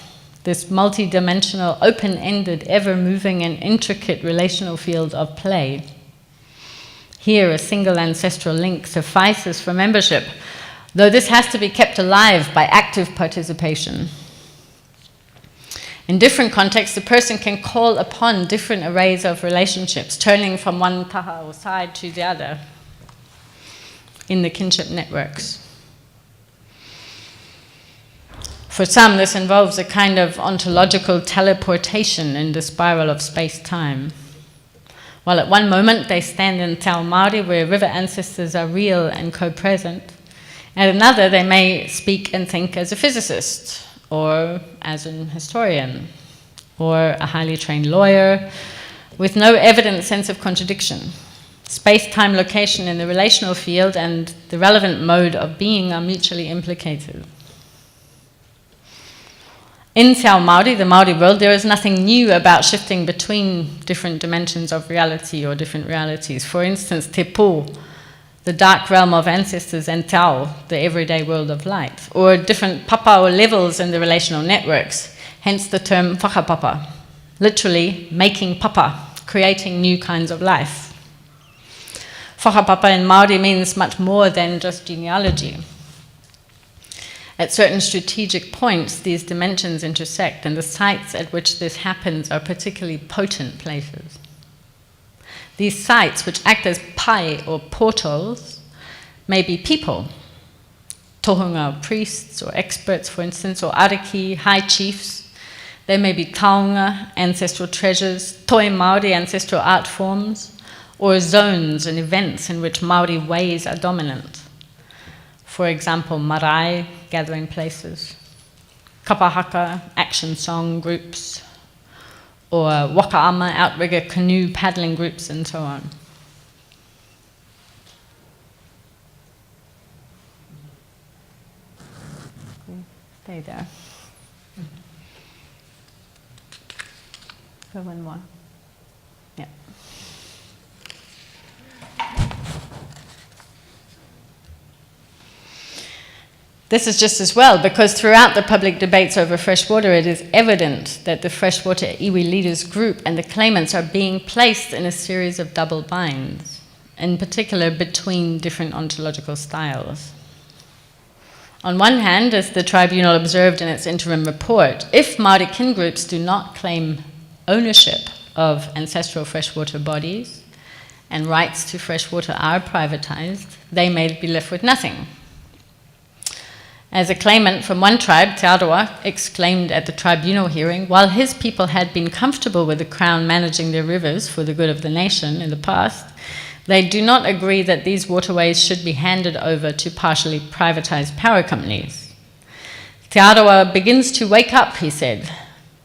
this multi-dimensional, open-ended, ever-moving, and intricate relational field of play. Here, a single ancestral link suffices for membership, though this has to be kept alive by active participation. In different contexts, the person can call upon different arrays of relationships, turning from one taha or side to the other in the kinship networks. For some, this involves a kind of ontological teleportation in the spiral of space-time. While at one moment they stand in Te Ao Māori, where river ancestors are real and co-present, at another they may speak and think as a physicist, or as an historian, or a highly trained lawyer, with no evident sense of contradiction. space-time location in the relational field and the relevant mode of being are mutually implicated. In Te Ao Māori, the Māori world, there is nothing new about shifting between different dimensions of reality or different realities. For instance, Te Pō, the dark realm of ancestors, and Te Ao, the everyday world of light, or different papa or levels in the relational networks, hence the term whakapapa, literally making papa, creating new kinds of life. Whakapapa in Māori means much more than just genealogy. At certain strategic points, these dimensions intersect, and the sites at which this happens are particularly potent places. These sites, which act as pai or portals, may be people, tohunga priests or experts, for instance, or ariki, high chiefs. They may be taonga, ancestral treasures, toi Māori, ancestral art forms, or zones and events in which Māori ways are dominant. For example, marae, gathering places, kapahaka, action song groups, or wakaama, outrigger canoe paddling groups, and so on. Stay there. Go one more. Yeah. This is just as well, because throughout the public debates over freshwater, it is evident that the freshwater iwi leaders group and the claimants are being placed in a series of double binds, in particular between different ontological styles. On one hand, as the tribunal observed in its interim report, if Māori kin groups do not claim ownership of ancestral freshwater bodies and rights to freshwater are privatized, they may be left with nothing. As a claimant from one tribe, Te Arawa, exclaimed at the tribunal hearing, while his people had been comfortable with the Crown managing their rivers for the good of the nation in the past, they do not agree that these waterways should be handed over to partially privatized power companies. Te Arawa begins to wake up, he said.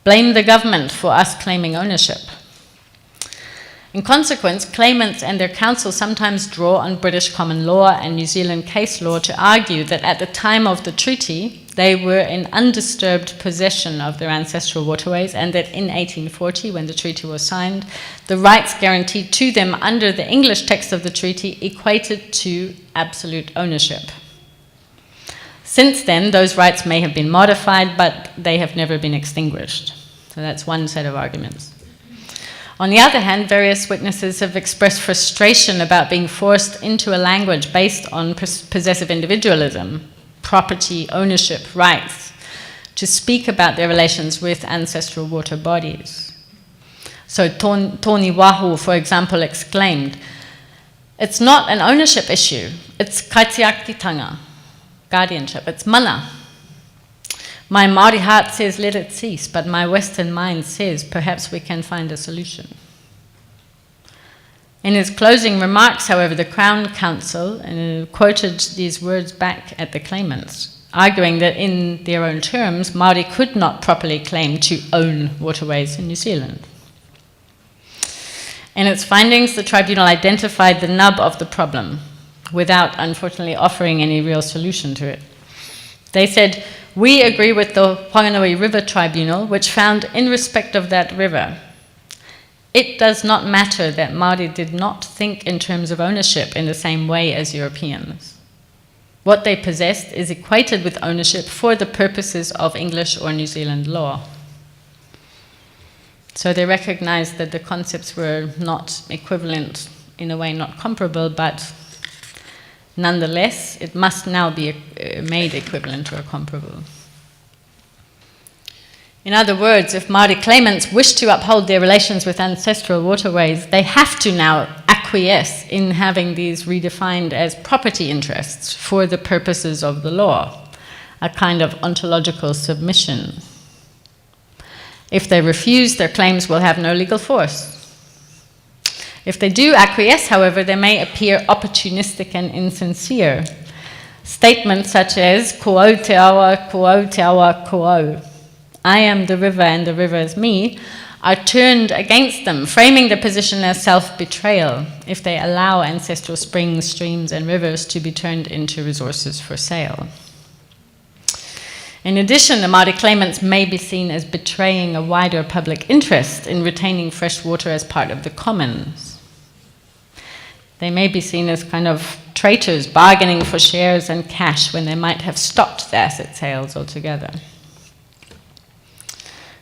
Blame the government for us claiming ownership. In consequence, claimants and their counsel sometimes draw on British common law and New Zealand case law to argue that at the time of the treaty, they were in undisturbed possession of their ancestral waterways, and that in 1840, when the treaty was signed, the rights guaranteed to them under the English text of the treaty equated to absolute ownership. Since then, those rights may have been modified, but they have never been extinguished. So that's one set of arguments. On the other hand, various witnesses have expressed frustration about being forced into a language based on possessive individualism, property, ownership, rights, to speak about their relations with ancestral water bodies. So Tony Wahu, for example, exclaimed, "It's not an ownership issue, it's kaitiakitanga, guardianship, it's mana. My Māori heart says let it cease, but my Western mind says perhaps we can find a solution." In his closing remarks, however, the Crown Counsel quoted these words back at the claimants, arguing that in their own terms, Māori could not properly claim to own waterways in New Zealand. In its findings, the tribunal identified the nub of the problem, without, unfortunately, offering any real solution to it. They said, "We agree with the Whanganui River Tribunal, which found in respect of that river, it does not matter that Māori did not think in terms of ownership in the same way as Europeans. What they possessed is equated with ownership for the purposes of English or New Zealand law." So they recognized that the concepts were not equivalent, in a way not comparable, but nonetheless, it must now be made equivalent or comparable. In other words, if Māori claimants wish to uphold their relations with ancestral waterways, they have to now acquiesce in having these redefined as property interests for the purposes of the law, a kind of ontological submission. If they refuse, their claims will have no legal force. If they do acquiesce, however, they may appear opportunistic and insincere. Statements such as, "Ko au te awa, ko au te awa, ko au. I am the river and the river is me," are turned against them, framing the position as self-betrayal if they allow ancestral springs, streams, and rivers to be turned into resources for sale. In addition, the Maori claimants may be seen as betraying a wider public interest in retaining fresh water as part of the commons. They may be seen as kind of traitors bargaining for shares and cash when they might have stopped the asset sales altogether.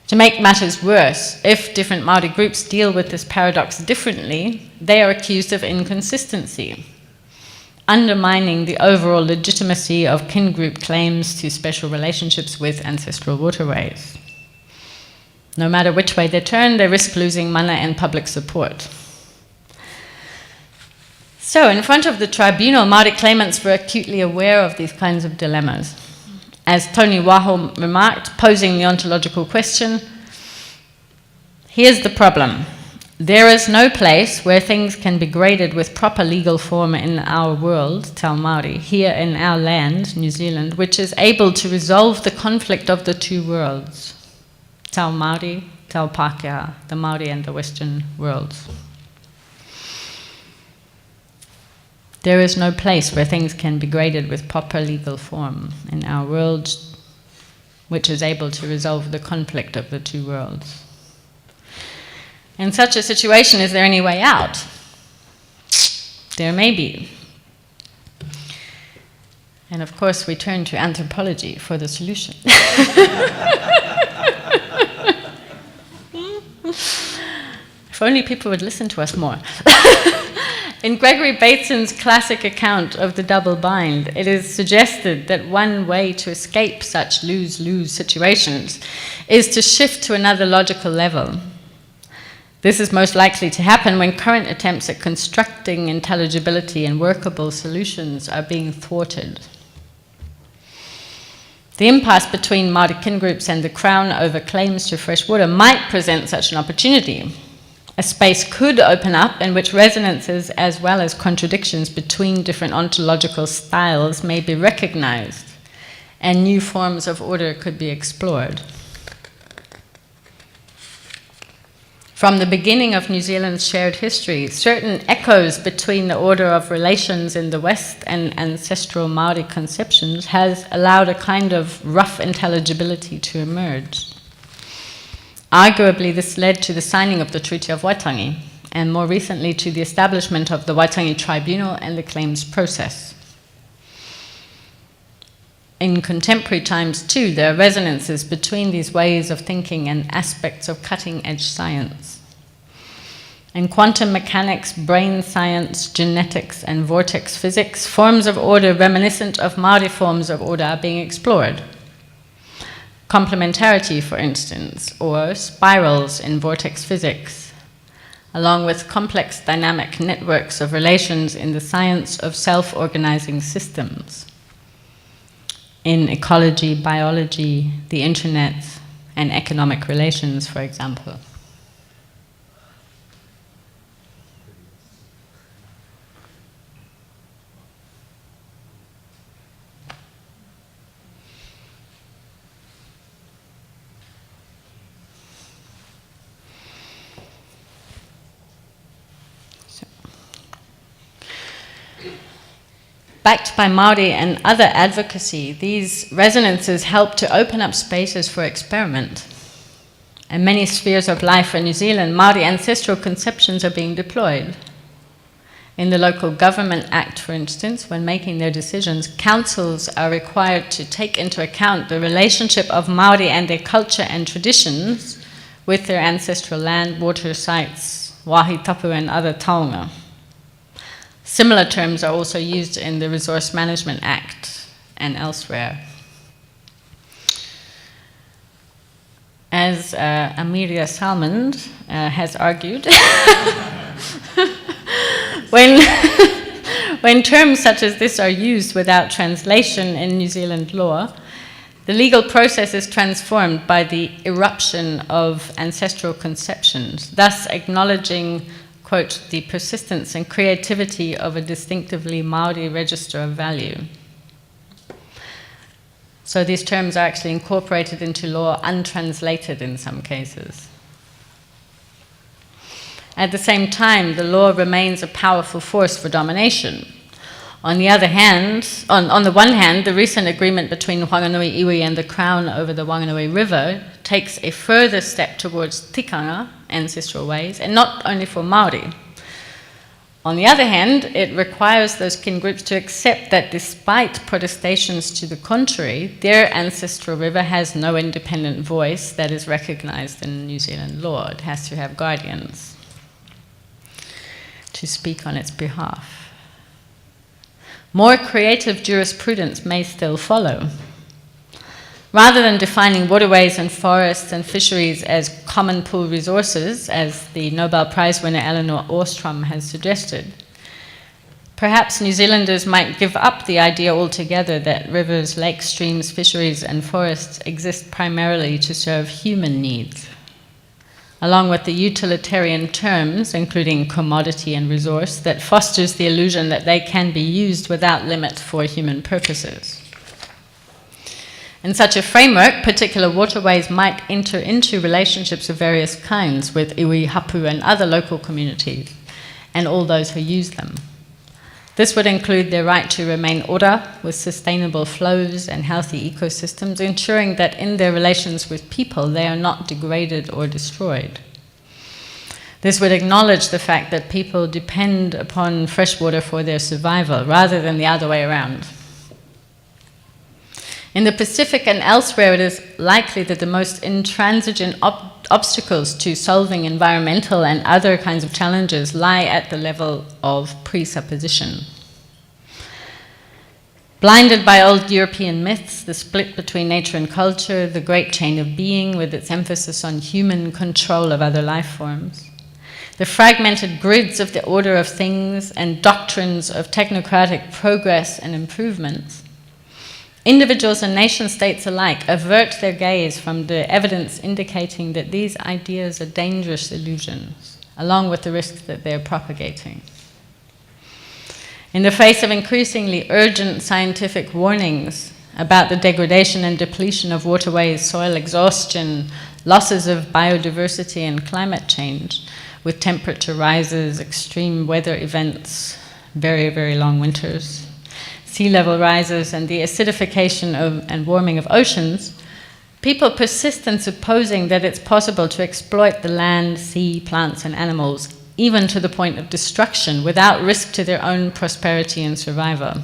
To make matters worse, if different Maori groups deal with this paradox differently, they are accused of inconsistency, undermining the overall legitimacy of kin group claims to special relationships with ancestral waterways. No matter which way they turn, they risk losing mana and public support. So, in front of the tribunal, Maori claimants were acutely aware of these kinds of dilemmas. As Tony Waho remarked, posing the ontological question, here's the problem. There is no place where things can be graded with proper legal form in our world, Tau Māori, here in our land, New Zealand, which is able to resolve the conflict of the two worlds, Tau Māori, Tau Pākehā, the Māori and the Western worlds. There is no place where things can be graded with proper legal form in our world, which is able to resolve the conflict of the two worlds. In such a situation, is there any way out? There may be. And of course, we turn to anthropology for the solution. If only people would listen to us more. In Gregory Bateson's classic account of the double bind, it is suggested that one way to escape such lose-lose situations is to shift to another logical level. This is most likely to happen when current attempts at constructing intelligibility and workable solutions are being thwarted. The impasse between Māori kin groups and the Crown over claims to fresh water might present such an opportunity. A space could open up in which resonances as well as contradictions between different ontological styles may be recognized, and new forms of order could be explored. From the beginning of New Zealand's shared history, certain echoes between the order of relations in the West and ancestral Māori conceptions has allowed a kind of rough intelligibility to emerge. Arguably, this led to the signing of the Treaty of Waitangi, and more recently to the establishment of the Waitangi Tribunal and the claims process. In contemporary times, too, there are resonances between these ways of thinking and aspects of cutting-edge science. In quantum mechanics, brain science, genetics, and vortex physics, forms of order reminiscent of Māori forms of order are being explored. Complementarity, for instance, or spirals in vortex physics, along with complex dynamic networks of relations in the science of self-organizing systems, in ecology, biology, the internet, and economic relations, for example. Backed by Māori and other advocacy, these resonances help to open up spaces for experiment. In many spheres of life in New Zealand, Māori ancestral conceptions are being deployed. In the Local Government Act, for instance, when making their decisions, councils are required to take into account the relationship of Māori and their culture and traditions with their ancestral land, water sites, wahi tapu and other taonga. Similar terms are also used in the Resource Management Act and elsewhere. As Amelia Salmond has argued, when terms such as this are used without translation in New Zealand law, the legal process is transformed by the eruption of ancestral conceptions, thus acknowledging, quote, the persistence and creativity of a distinctively Māori register of value. So these terms are actually incorporated into law untranslated in some cases. At the same time, the law remains a powerful force for domination. On the other hand, on the one hand, the recent agreement between Whanganui Iwi and the Crown over the Wanganui River takes a further step towards tikanga, ancestral ways, and not only for Maori. On the other hand, it requires those kin groups to accept that despite protestations to the contrary, their ancestral river has no independent voice that is recognized in New Zealand law. It has to have guardians to speak on its behalf. More creative jurisprudence may still follow. Rather than defining waterways and forests and fisheries as common pool resources, as the Nobel Prize winner Elinor Ostrom has suggested, perhaps New Zealanders might give up the idea altogether that rivers, lakes, streams, fisheries, and forests exist primarily to serve human needs, along with the utilitarian terms, including commodity and resource, that fosters the illusion that they can be used without limit for human purposes. In such a framework, particular waterways might enter into relationships of various kinds with iwi, hapu, and other local communities, and all those who use them. This would include their right to remain ora, with sustainable flows and healthy ecosystems, ensuring that in their relations with people they are not degraded or destroyed. This would acknowledge the fact that people depend upon freshwater for their survival, rather than the other way around. In the Pacific and elsewhere, it is likely that the most intransigent obstacles to solving environmental and other kinds of challenges lie at the level of presupposition. Blinded by old European myths, the split between nature and culture, the great chain of being with its emphasis on human control of other life forms, the fragmented grids of the order of things and doctrines of technocratic progress and improvements, individuals and nation-states alike avert their gaze from the evidence indicating that these ideas are dangerous illusions, along with the risks that they're propagating. In the face of increasingly urgent scientific warnings about the degradation and depletion of waterways, soil exhaustion, losses of biodiversity and climate change, with temperature rises, extreme weather events, very, very long winters, sea level rises, and the acidification and warming of oceans, people persist in supposing that it's possible to exploit the land, sea, plants, and animals, even to the point of destruction, without risk to their own prosperity and survival.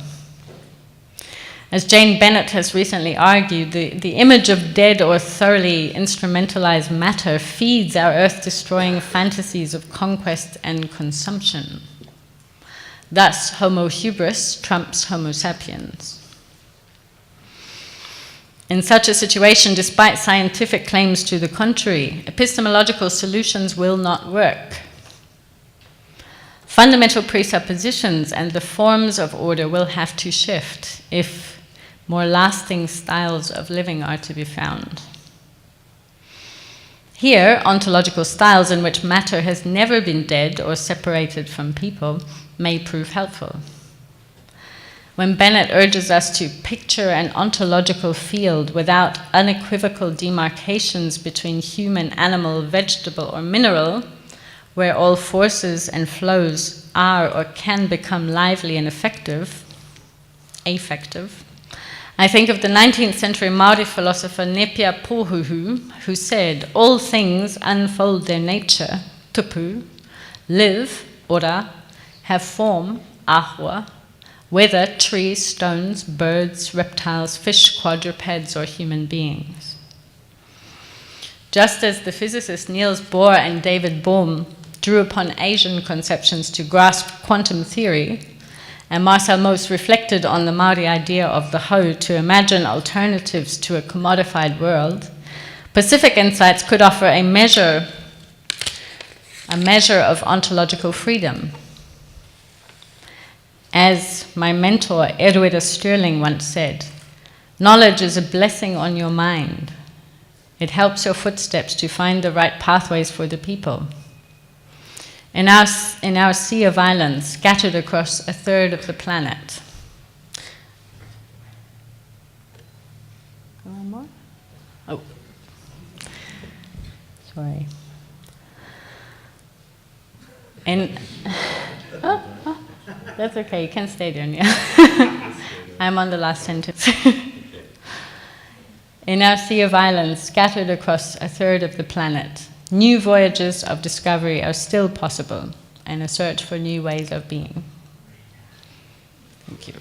As Jane Bennett has recently argued, the image of dead or thoroughly instrumentalized matter feeds our earth-destroying fantasies of conquest and consumption. Thus, Homo hubris trumps Homo sapiens. In such a situation, despite scientific claims to the contrary, epistemological solutions will not work. Fundamental presuppositions and the forms of order will have to shift if more lasting styles of living are to be found. Here, ontological styles in which matter has never been dead or separated from people may prove helpful. When Bennett urges us to picture an ontological field without unequivocal demarcations between human, animal, vegetable, or mineral, where all forces and flows are or can become lively and affective, I think of the 19th century Maori philosopher Nepia Pohuhu, who said, "All things unfold their nature, tupu, live, ora, have form, ahua, whether trees, stones, birds, reptiles, fish, quadrupeds, or human beings." Just as the physicists Niels Bohr and David Bohm drew upon Asian conceptions to grasp quantum theory, and Marcel Mauss reflected on the Maori idea of the hau to imagine alternatives to a commodified world, Pacific insights could offer a measure of ontological freedom. As my mentor Edwida Sterling once said, knowledge is a blessing on your mind. It helps your footsteps to find the right pathways for the people. In our sea of islands, scattered across a third of the planet. One more? Oh. Sorry. In that's okay, you can stay there. Yeah. I'm on the last sentence. In our sea of islands, scattered across a third of the planet, new voyages of discovery are still possible, and a search for new ways of being. Thank you.